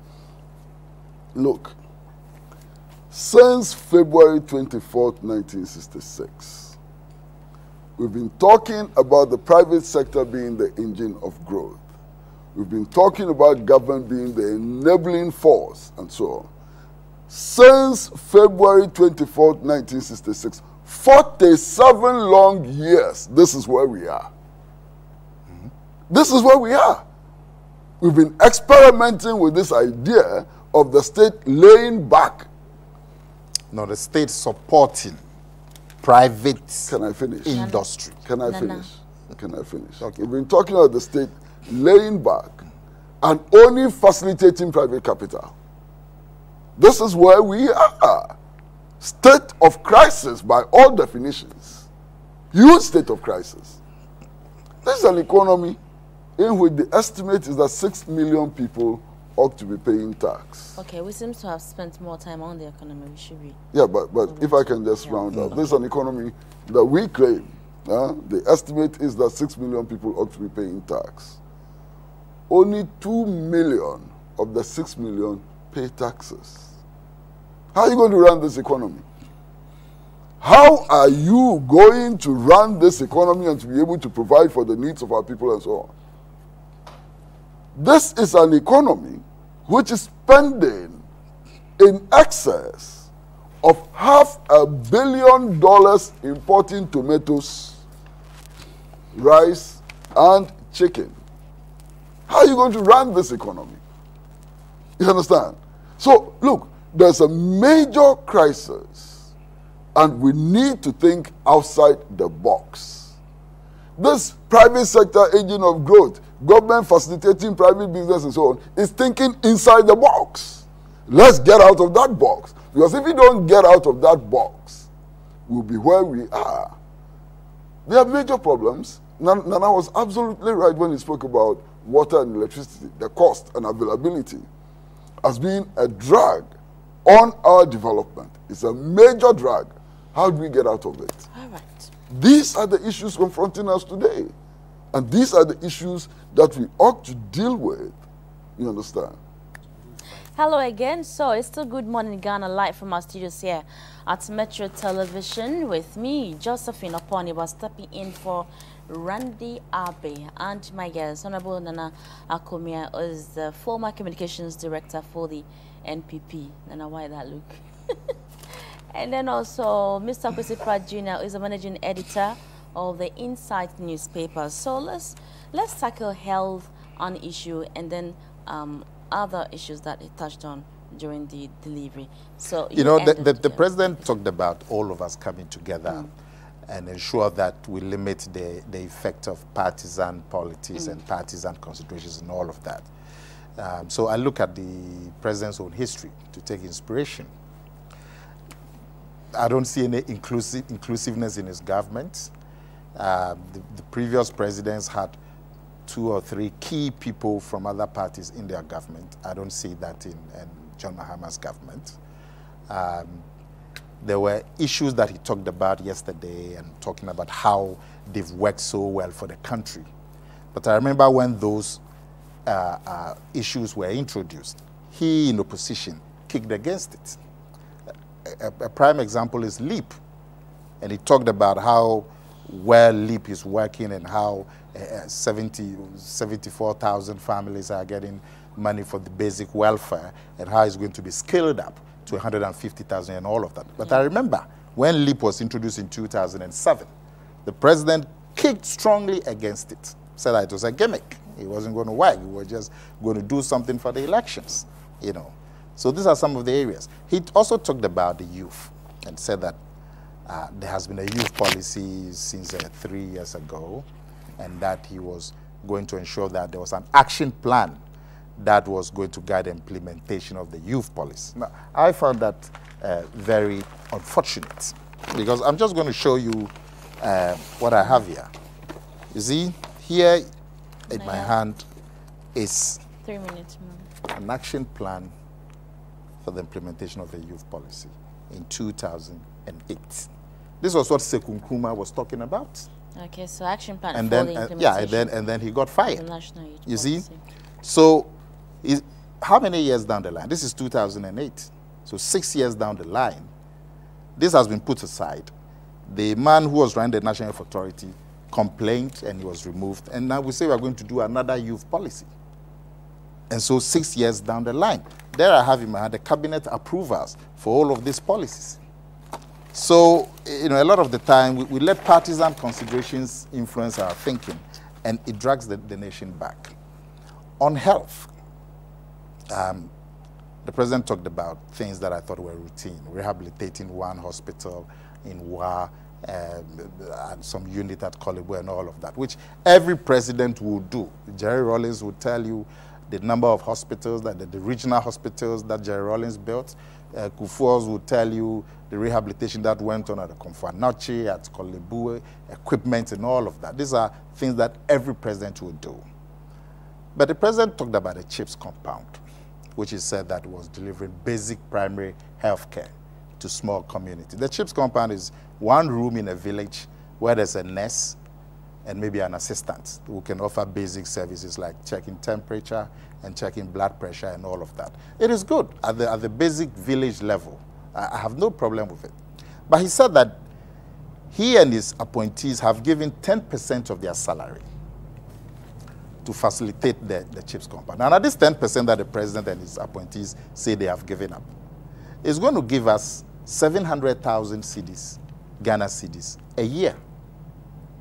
Look, since February 24th, 1966, we've been talking about the private sector being the engine of growth. We've been talking about government being the enabling force and so on. Since February 24th, 1966, 47 long years, this is where we are. This is where we are. We've been experimenting with this idea of the state laying back. No, the state supporting private industry. Can I finish? Can I finish? Okay. We've been talking about the state laying back and only facilitating private capital. This is where we are. State of crisis by all definitions. Huge state of crisis. This is an economy in which the estimate is that 6 million people ought to be paying tax. Okay, we seem to have spent more time on the economy. We should be. Yeah, but if I can just round up, this is an economy that we claim. The estimate is that 6 million people ought to be paying tax. Only 2 million of the 6 million pay taxes. How are you going to run this economy? How are you going to run this economy and to be able to provide for the needs of our people and so on? This is an economy which is spending in excess of $500 million importing tomatoes, rice, and chicken. How are you going to run this economy? You understand? So, look, there's a major crisis, and we need to think outside the box. This private sector agent of growth, government facilitating private business and so on, is thinking inside the box. Let's get out of that box. Because if we don't get out of that box, we'll be where we are. There are major problems. Nana was absolutely right when he spoke about water and electricity, the cost and availability as being a drag on our development. It's a major drag. How do we get out of it? All right. These are the issues confronting us today. And these are the issues that we ought to deal with. You understand? Hello again. So it's still Good Morning Ghana live from our studios here at Metro Television with me, Josephine Oppong-Yeboah, stepping in for Randy Abe, and my guest, Honorable Nana AKOMEAH, is the former communications director for the NPP. Nana, why that look? And then also Mr. KWESI PRATT Jr. is the managing editor of the Insight newspaper. So let's tackle health on issue and then other issues that he touched on during the delivery. So you know, the president talked about all of us coming together and ensure that we limit the effect of partisan politics and partisan considerations and all of that. So I look at the president's own history to take inspiration. I don't see any inclusiveness in his government. The previous presidents had 2 or 3 key people from other parties in their government. I don't see that in John Mahama's government. There were issues that he talked about yesterday and talking about how they've worked so well for the country. But I remember when those issues were introduced, he in opposition kicked against it. A prime example is LEAP. And he talked about how well LEAP is working and how 74,000 families are getting money for the basic welfare and how it's going to be scaled up to 150,000 and all of that. But I remember when LEAP was introduced in 2007, the president kicked strongly against it, said that it was a gimmick. It wasn't going to work. We were just going to do something for the elections, you know. So these are some of the areas. He also talked about the youth and said that there has been a youth policy since 3 years ago, and that he was going to ensure that there was an action plan that was going to guide the implementation of the youth policy. Now, I found that very unfortunate, because I'm just going to show you what I have here. You see, here in my hand is 3 minutes more. An action plan for the implementation of the youth policy in 2008. This was what Sekou Nkrumah was talking about. Okay, so action plan And for then, the implementation. yeah, and then he got fired. The national youth You policy. see? So, how many years down the line? This is 2008. So 6 years down the line, this has been put aside. The man who was running the National Health Authority complained and he was removed. And now we say we're going to do another youth policy. And so 6 years down the line, there I have in my hand the cabinet approvals for all of these policies. So, you know, a lot of the time we let partisan considerations influence our thinking, and it drags the nation back. On health, the president talked about things that I thought were routine, rehabilitating one hospital in Wa, and some unit at KWESI and all of that, which every president will do. Jerry Rawlings will tell you the number of hospitals, that the regional hospitals that Jerry Rawlings built. Kufuors will tell you the rehabilitation that went on at the Komfo-Anokye, at KWESI, equipment and all of that. These are things that every president will do. But the president talked about a CHIPS compound, which he said that was delivering basic primary health care to small communities. The CHIPS compound is one room in a village where there's a nurse and maybe an assistant who can offer basic services like checking temperature and checking blood pressure and all of that. It is good at the basic village level. I have no problem with it. But he said that he and his appointees have given 10% of their salary to facilitate the CHIPS compound. Now this 10% that the president and his appointees say they have given up is going to give us 700,000 cedis, Ghana cedis, a year.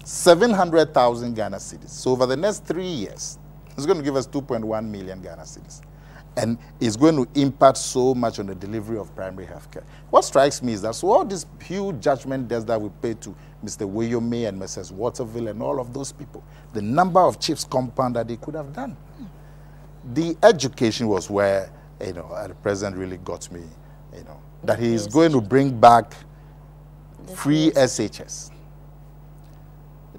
700,000 Ghana cedis. So over the next 3 years, it's going to give us 2.1 million Ghana cedis. And it's going to impact so much on the delivery of primary health care. What strikes me is that so all these huge judgment debts that we pay to Mr. Weyome and Mrs. Waterville and all of those people, the number of chiefs compound that they could have done. The education was where, you know, the president really got me, you know, that he is going to bring back free SHS.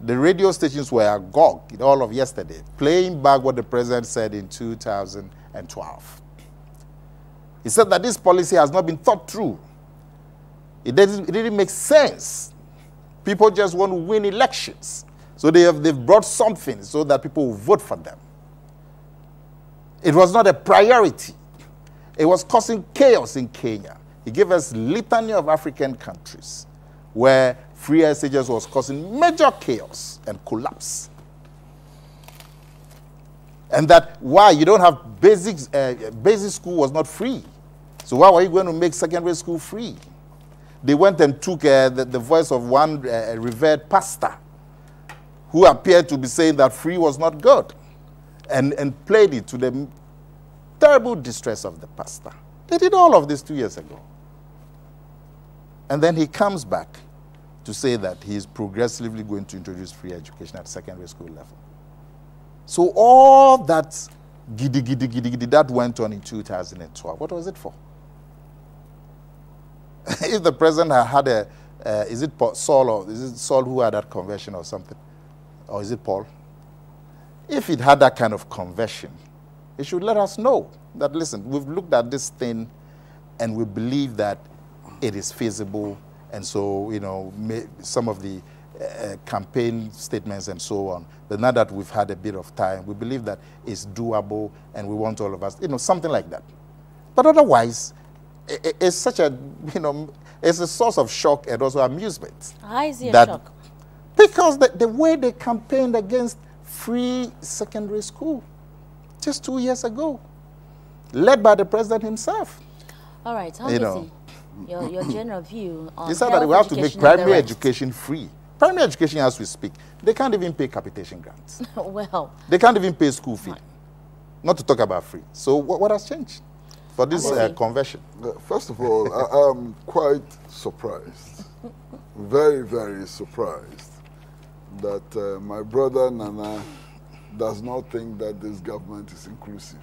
The radio stations were agog all of yesterday, playing back what the president said in 2012. He said that this policy has not been thought through. It didn't make sense. People just want to win elections. So they've brought something so that people will vote for them. It was not a priority. It was causing chaos in Kenya. He gave us litany of African countries where free SHS was causing major chaos and collapse. And that why you don't have basic school was not free. So why were you going to make secondary school free? They went and took the voice of one revered pastor who appeared to be saying that free was not good and played it to the terrible distress of the pastor. They did all of this 2 years ago. And then he comes back to say that he is progressively going to introduce free education at secondary school level. So all that giddy that went on in 2012, what was it for? If the president had is it Saul or is it Saul who had that conversion or something? Or is it Paul? If it had that kind of conversion, it should let us know that, listen, we've looked at this thing and we believe that it is feasible. And so, you know, some of the campaign statements and so on, but now that we've had a bit of time, we believe that it's doable and we want all of us, you know, something like that. But otherwise, it's such a, you know, it's a source of shock and also amusement. How is it a shock? Because the way they campaigned against free secondary school just 2 years ago, led by the president himself. All right, how do you see your general view on he said that we have to make primary education free. Primary education, as we speak, they can't even pay capitation grants. Well, they can't even pay school fee. Not to talk about free. So what has changed for this conversion? First of all, I am quite surprised, very, very surprised that my brother Nana does not think that this government is inclusive.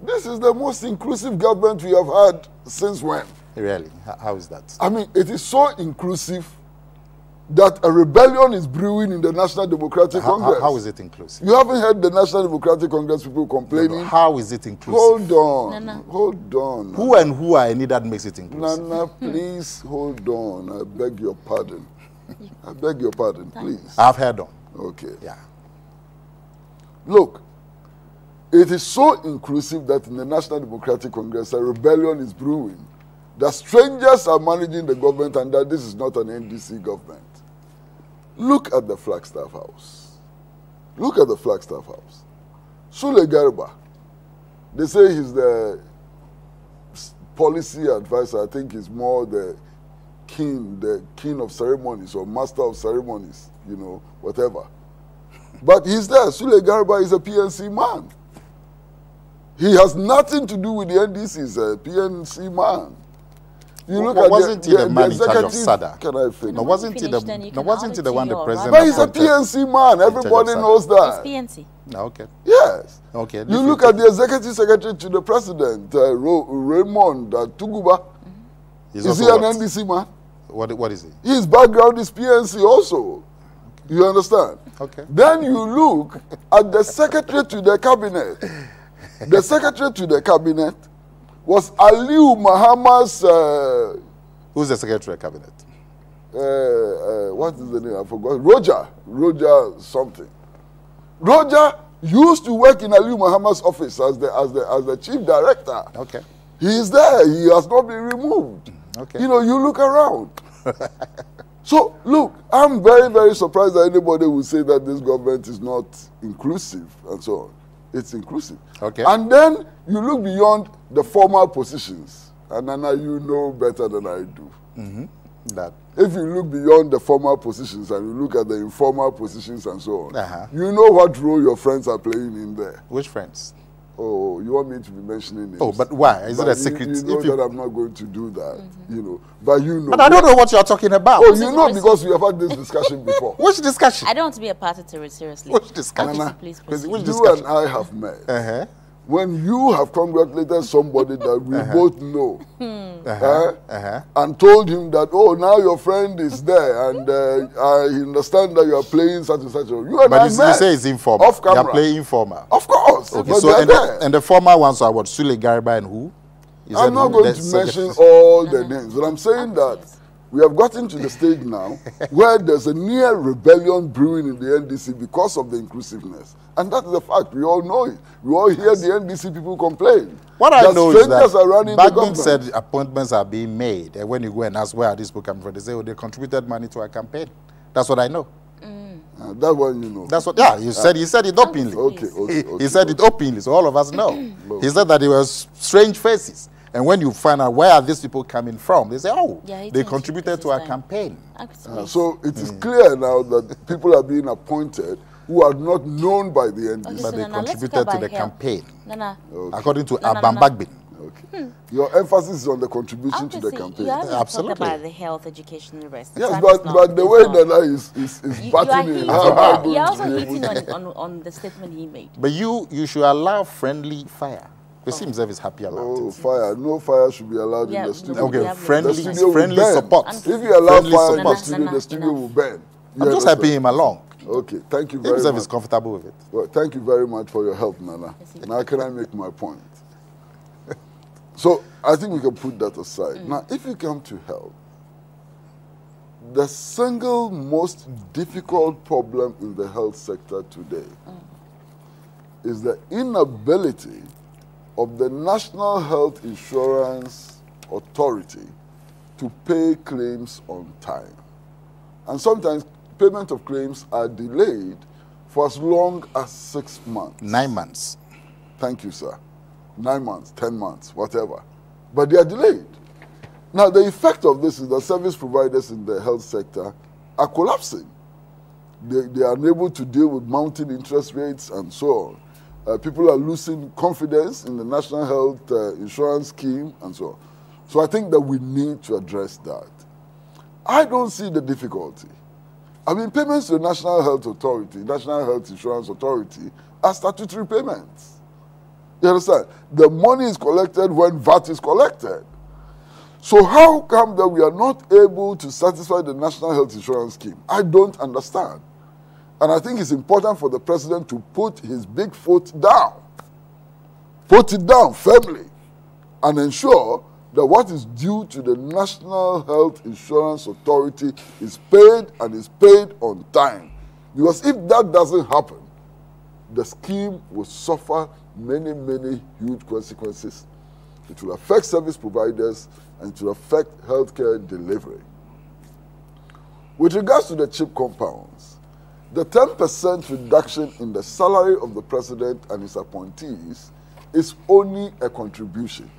This is the most inclusive government we have had since when? Really? How is that? I mean, it is so inclusive that a rebellion is brewing in the National Democratic Congress. How is it inclusive? You haven't heard the National Democratic Congress people complaining? No, how is it inclusive? Hold on. Nana. Hold on. Who and who are any that makes it inclusive? Nana, please hold on. I beg your pardon. I beg your pardon, please. I've heard on. Okay. Yeah. Look, it is so inclusive that in the National Democratic Congress, a rebellion is brewing. That strangers are managing the government and that this is not an NDC government. Look at the Flagstaff House. Look at the Flagstaff House. Sule Garba, they say he's the policy advisor. I think he's more the king of ceremonies or master of ceremonies, you know, whatever. But he's there. Sule Garba is a PNC man. He has nothing to do with the NDC. He's a PNC man. You look at wasn't he the man in charge of SADA? Can I finish? No, wasn't he the one the president? But he's a PNC man. Everybody knows that. It's PNC. Okay. Yes. Okay. You look at the executive secretary to the president, Raymond Tuguba. Is he an NDC man? What is he? His background is PNC also. Okay. You understand? Okay. Then you look at the secretary to the cabinet. The secretary to the cabinet was Aliu Mahamas. Who's the secretary of cabinet? What is the name? I forgot. Roger something. Roger used to work in Aliu Mahamas' office as the chief director. Okay. He is there. He has not been removed. Okay. You know, you look around. So, look, I'm very, very surprised that anybody would say that this government is not inclusive and so on. It's inclusive. Okay. And then you look beyond the formal positions. And Nana, you know better than I do. Mm-hmm. That. If you look beyond the formal positions and you look at the informal positions and so on, Uh-huh. you know what role your friends are playing in there. Which friends? Oh, you want me to be mentioning names? Oh, but why? Is it a secret? You know that I'm not going to do that, you know. But you know. But I don't know what you're talking about. Oh, you know, because we have had this discussion before. Which discussion? I don't want to be a party to it, seriously. Which discussion? Nana, please proceed. Which You discussion? and I have met. When you have congratulated somebody that we both know, and told him that, oh, now your friend is there, and I understand that you are playing such and such. You and I met. You say it's informal. Off camera. You are playing informal. Of course. Okay, but so and the formal ones are what? Sule Gariba and who? I'm not going to mention all the names, but I'm saying that we have gotten to the stage now where there's a near rebellion brewing in the NDC because of the inclusiveness. And that is a fact. We all know it. We all hear the NDC people complain. What I know is that Bagman said appointments are being made. And when you go and ask where are these people coming from, they say, oh, they contributed money to our campaign. That's what I know. That one you know. That's what, yeah, he said it openly. Okay. He said it openly, so all of us know. He said that it was strange faces. And when you find out where are these people coming from, they say, oh, they contributed to our campaign. So it is clear now that people are being appointed who are not known by the NDC. But they contributed to the campaign. According to Nana, Abam Bagbin. Okay. Your emphasis is on the contribution to the campaign. You haven't Absolutely. talked about the health, education, and the rest. Yes, but the way Nana is batting in, you're also hitting on the statement he made. But you should allow friendly fire. KWESI himself is happy about it. Fire. No fire should be allowed in the studio. Okay, friendly studio support. If you allow fire in the support. studio, the studio will burn. I'm just helping him along. Okay, thank you He very himself much. is comfortable with it. Well, thank you very much for your help, Nana. Now can I make my point? So I think we can put that aside. Now, if you come to health, the single most difficult problem in the health sector today is the inability of the National Health Insurance Authority to pay claims on time. And sometimes payment of claims are delayed for as long as 6 months. 9 months. Thank you, sir. 9 months, 10 months, whatever. But they are delayed. Now, the effect of this is that service providers in the health sector are collapsing. They are unable to deal with mounting interest rates and so on. People are losing confidence in the National Health Insurance Scheme and so on. So I think that we need to address that. I don't see the difficulty. I mean, payments to the National Health Authority, National Health Insurance Authority, are statutory payments. You understand? The money is collected when VAT is collected. So how come that we are not able to satisfy the National Health Insurance Scheme? I don't understand. And I think it's important for the president to put his big foot down. Put it down firmly and ensure that what is due to the National Health Insurance Authority is paid and is paid on time. Because if that doesn't happen, the scheme will suffer many, many huge consequences. It will affect service providers and it will affect healthcare delivery. With regards to the CHIP compounds, the 10% reduction in the salary of the president and his appointees is only a contribution.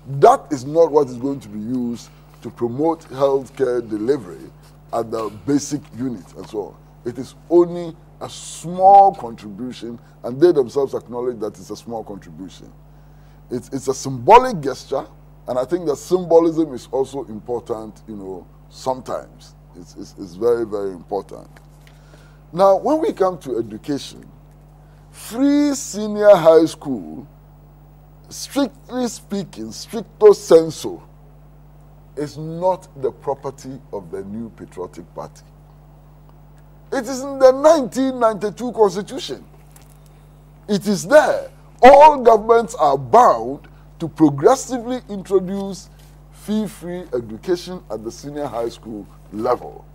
That is not what is going to be used to promote healthcare delivery at the basic unit and so on. It is only a small contribution, and they themselves acknowledge that it's a small contribution. It's a symbolic gesture, and I think that symbolism is also important, you know, sometimes. It's very, very important. Now, when we come to education, free senior high school, strictly speaking, stricto sensu, is not the property of the New Patriotic Party. It is in the 1992 Constitution. It is there. All governments are bound to progressively introduce fee-free education at the senior high school level.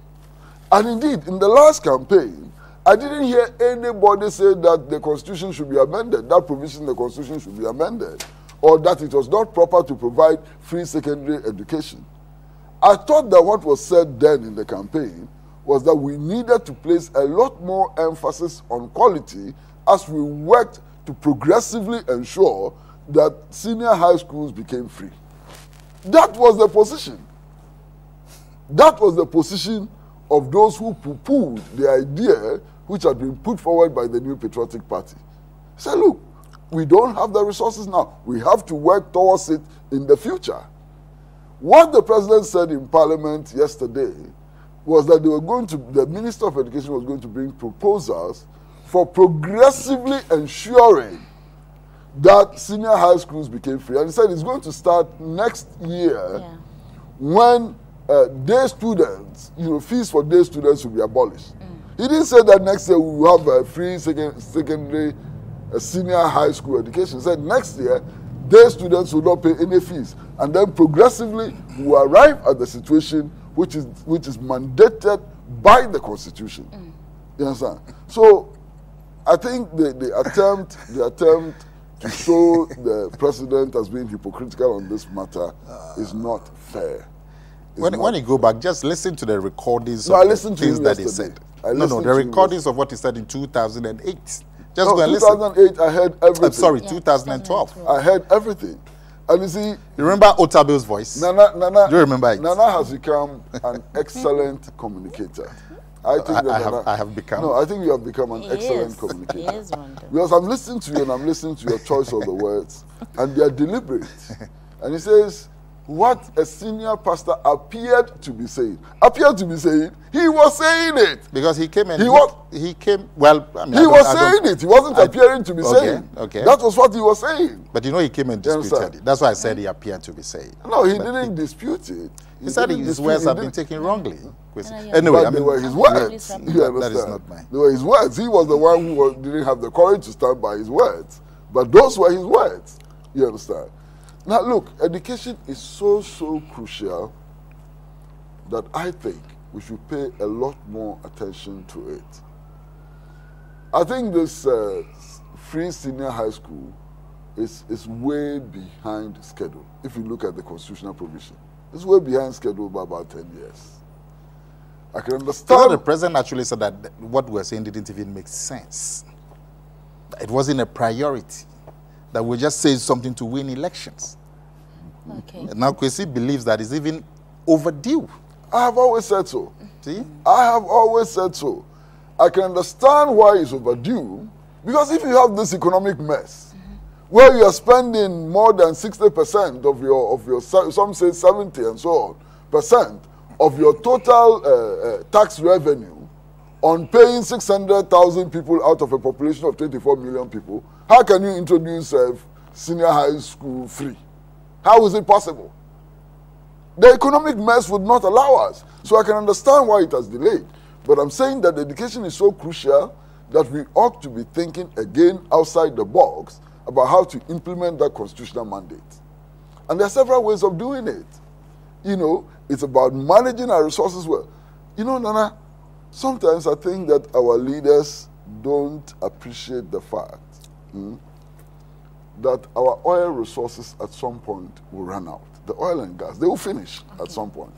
And indeed, in the last campaign, I didn't hear anybody say that the Constitution should be amended, that provision in the Constitution should be amended, or that it was not proper to provide free secondary education. I thought that what was said then in the campaign was that we needed to place a lot more emphasis on quality as we worked to progressively ensure that senior high schools became free. That was the position. That was the position of those who poo-pooed the idea which had been put forward by the New Patriotic Party. Say, look, We don't have the resources now. We have to work towards it in the future. What the president said in Parliament yesterday was that the Minister of Education was going to bring proposals for progressively ensuring that senior high schools became free. And he said it's going to start next year when day students, fees for day students will be abolished. He didn't say that next year we will have a free secondary senior high school education. He said next year, day students will not pay any fees. And then progressively, we will arrive at the situation which is mandated by the Constitution. You understand? So, I think the attempt to show the president as being hypocritical on this matter is not fair. When you go back, just listen to the recordings of the things that he said. The recordings of what he said in 2008. Just go and listen. 2008, I heard everything. I'm sorry, 2012. I heard everything. And you see... You remember Otabil's voice? Nana, do you remember it? Nana has become an excellent communicator. I have become. No, I think you have become an excellent communicator. He is wonderful. Because I'm listening to you and I'm listening to your choice of the words, and they are deliberate. And he says, what a senior pastor appeared to be saying. Appeared to be saying, he was saying it. Because he came and he was saying it. He wasn't appearing to be saying. Okay. That was what he was saying. But he came and disputed it. That's why I said he appeared to be saying. No, he didn't dispute it. He said his words have been taken wrongly. Anyway, they were his words. That is not mine. They were his words. He was the one who didn't have the courage to stand by his words. But those were his words. You understand? Now, look, education is so crucial that I think we should pay a lot more attention to it. I think this free senior high school is way behind schedule. If you look at the constitutional provision, it's way behind schedule by about 10 years. I can understand. The president actually said that what we're saying didn't even make sense. It wasn't a priority. That we just say something to win elections. Okay. And now KWESI believes that it's even overdue. I have always said so. See? I have always said so. I can understand why it's overdue, because if you have this economic mess, where you are spending more than 60% of your some say 70 and so on, percent of your total tax revenue on paying 600,000 people out of a population of 24 million people, how can you introduce senior high school free? How is it possible? The economic mess would not allow us. So I can understand why it has delayed. But I'm saying that education is so crucial that we ought to be thinking again outside the box about how to implement that constitutional mandate. And there are several ways of doing it. It's about managing our resources well. Nana, sometimes I think that our leaders don't appreciate the fact that our oil resources at some point will run out. The oil and gas, they will finish at some point.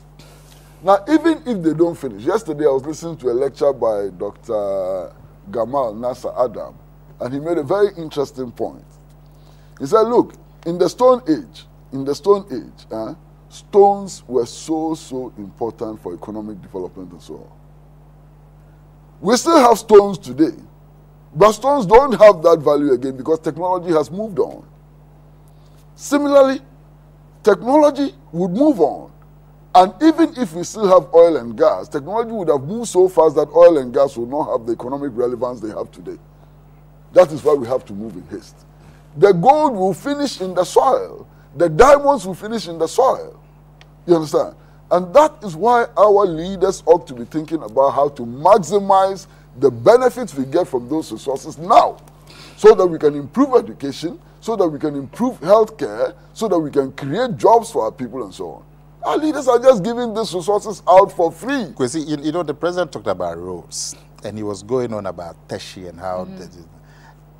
Now, even if they don't finish, yesterday I was listening to a lecture by Dr. Gamal Nasser Adam, and he made a very interesting point. He said, look, in the Stone Age, stones were so important for economic development and so on. We still have stones today, but stones don't have that value again because technology has moved on. Similarly, technology would move on. And even if we still have oil and gas, technology would have moved so fast that oil and gas will not have the economic relevance they have today. That is why we have to move in haste. The gold will finish in the soil. The diamonds will finish in the soil. You understand? And that is why our leaders ought to be thinking about how to maximize the benefits we get from those resources now, so that we can improve education, so that we can improve healthcare, so that we can create jobs for our people and so on. Our leaders are just giving these resources out for free. KWESI, the president talked about roads, and he was going on about Teshi and how,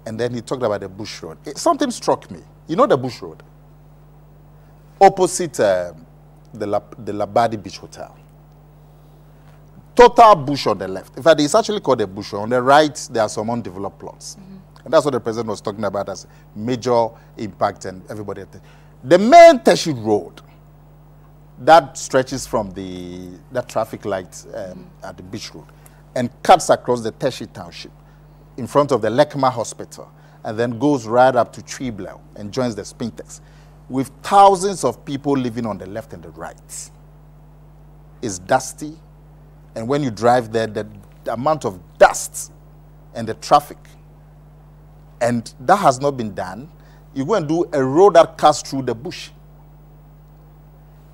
and then he talked about the Bush Road. Something struck me. The Bush Road, opposite the Labadi Beach Hotel. Total bush on the left. In fact, it's actually called a bush. On the right, there are some undeveloped plots. And that's what the president was talking about as major impact and everybody. The main Teshi Road, that stretches from that traffic light at the beach road and cuts across the Teshi Township in front of the AKOMEAH Hospital and then goes right up to Chiblau and joins the Spintex, with thousands of people living on the left and the right. It's dusty, and when you drive there, the amount of dust and the traffic, and that has not been done. You go and do a road that cuts through the bush.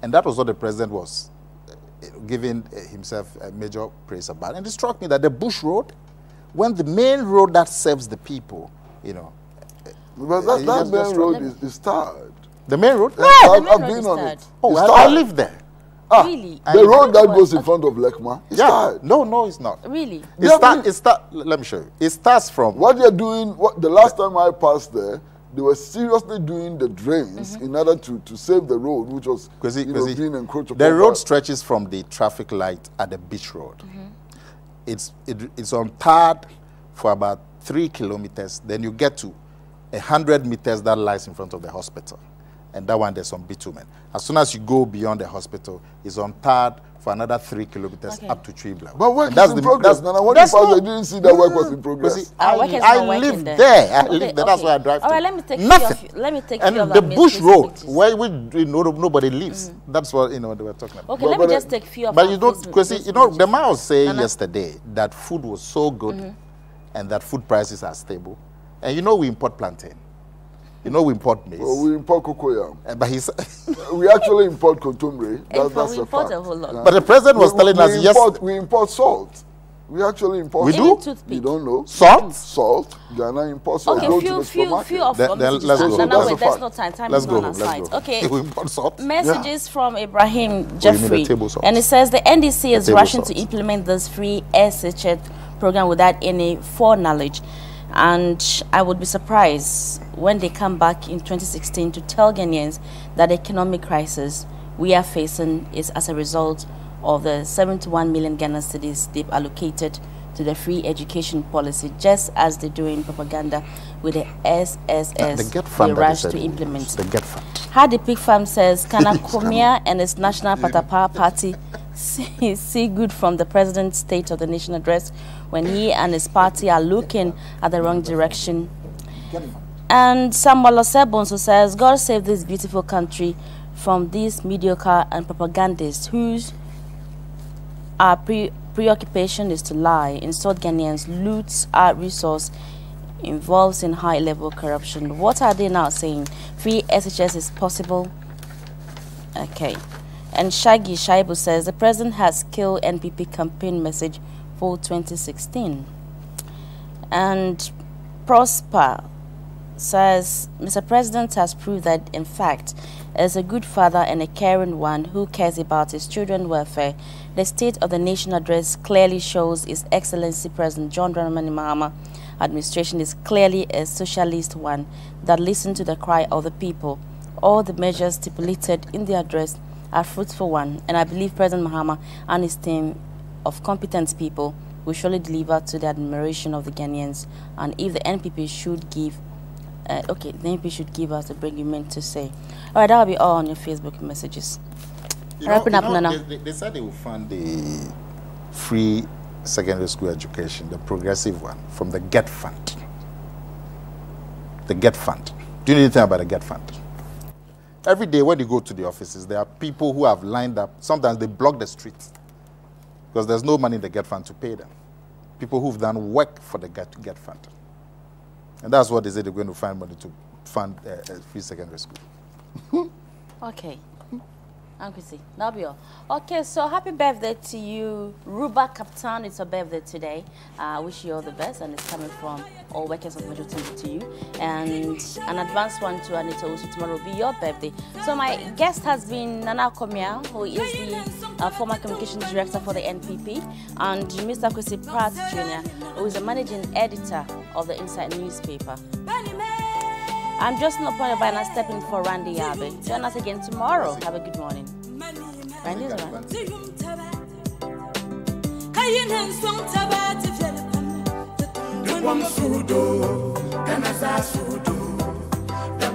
And that was what the president was giving himself a major praise about. And it struck me that the bush road, when the main road that serves the people, you know. But that main road is tarred. The main road? No, I've been on it. Oh, I live there. Really? The road that goes in front of Lekma is tarred. No, it's not. Really? Let me show you. It starts from... What they're doing, the last time I passed there, they were seriously doing the drains in order to save the road, which was being encroached upon. The road stretches from the traffic light at the beach road. It's on tarred for about 3 kilometers. Then you get to 100 meters that lies in front of the hospital. And that one, there's some bitumen. As soon as you go beyond the hospital, it's on tarred for another 3 kilometers up to Chiblau. But work is in progress. Nana, when you passed, I didn't see that work was in progress. I live there. I live there. That's why I drive to. All right, let me take and the bush road, where nobody lives. That's what they were talking about. Okay, let me just take a few of But the man was saying yesterday that food was so good and that food prices are stable. And we import plantain. We import maize. Well, we import cocoa. But we actually import contumely. That's a fact. A whole lot. But the president was telling us yesterday. We import salt. We actually import salt. We do? You don't know. Salt? Salt. Ghana imports salt. Okay, few of them. Let's go. There's no time. Time is on our side. Okay. We import salt. Messages from Ibrahim Jeffrey. And it says the NDC is rushing to implement this free SHF program without any foreknowledge. And I would be surprised when they come back in 2016 to tell Ghanaians that the economic crisis we are facing is as a result of the 71 million Ghana cedis they've allocated to the free education policy, just as they're doing propaganda with the SSS they rush to implement. The Get Fund. Hadi Pig Farm says, can AKOMEAH and its National Patapa Party see good from the President's State of the Nation address when he and his party are looking at the wrong direction? And Samuel Osebonso says, God save this beautiful country from these mediocre and propagandists whose preoccupation is to lie, insult Ghanaians, loot our resource, involves in high-level corruption. What are they now saying? Free SHS is possible? Okay. And Shaggy Shaibu says, the president has killed NPP campaign message for 2016. And Prosper says, Mr. President has proved that, in fact, as a good father and a caring one who cares about his children's welfare, the State of the Nation address clearly shows His Excellency President John Dramani Mahama administration is clearly a socialist one that listens to the cry of the people. All the measures stipulated in the address are fruitful one, and I believe President Mahama and his team of competent people will surely deliver to the admiration of the Ghanaians. And if the NPP should give the NPP should give us the break you meant to say. All right, that will be all on your Facebook messages. Wrapping up, Nana. They said they will fund the free secondary school education, the progressive one, from the Get Fund. The Get Fund. Do you know anything about the Get Fund? Every day when you go to the offices, there are people who have lined up. Sometimes they block the streets because there's no money in the Get Fund to pay them. People who've done work for the Get Fund. And that's what they say they're going to find money to fund free secondary school. Okay. Ankwesi, that'll be all. Okay, so happy birthday to you, Ruba Captain. It's your birthday today. I wish you all the best, and it's coming from all workers of Middleton to you. And an advanced one to Anita Usu. Tomorrow will be your birthday. So my guest has been Nana AKOMEAH, who is the former communications director for the NPP, and Mr. Kwesi PRATT Jr., who is the managing editor of the Inside newspaper. I'm just not appointed by now stepping for Randy Yabe. Join us again tomorrow. Have a good morning. Randy's around. The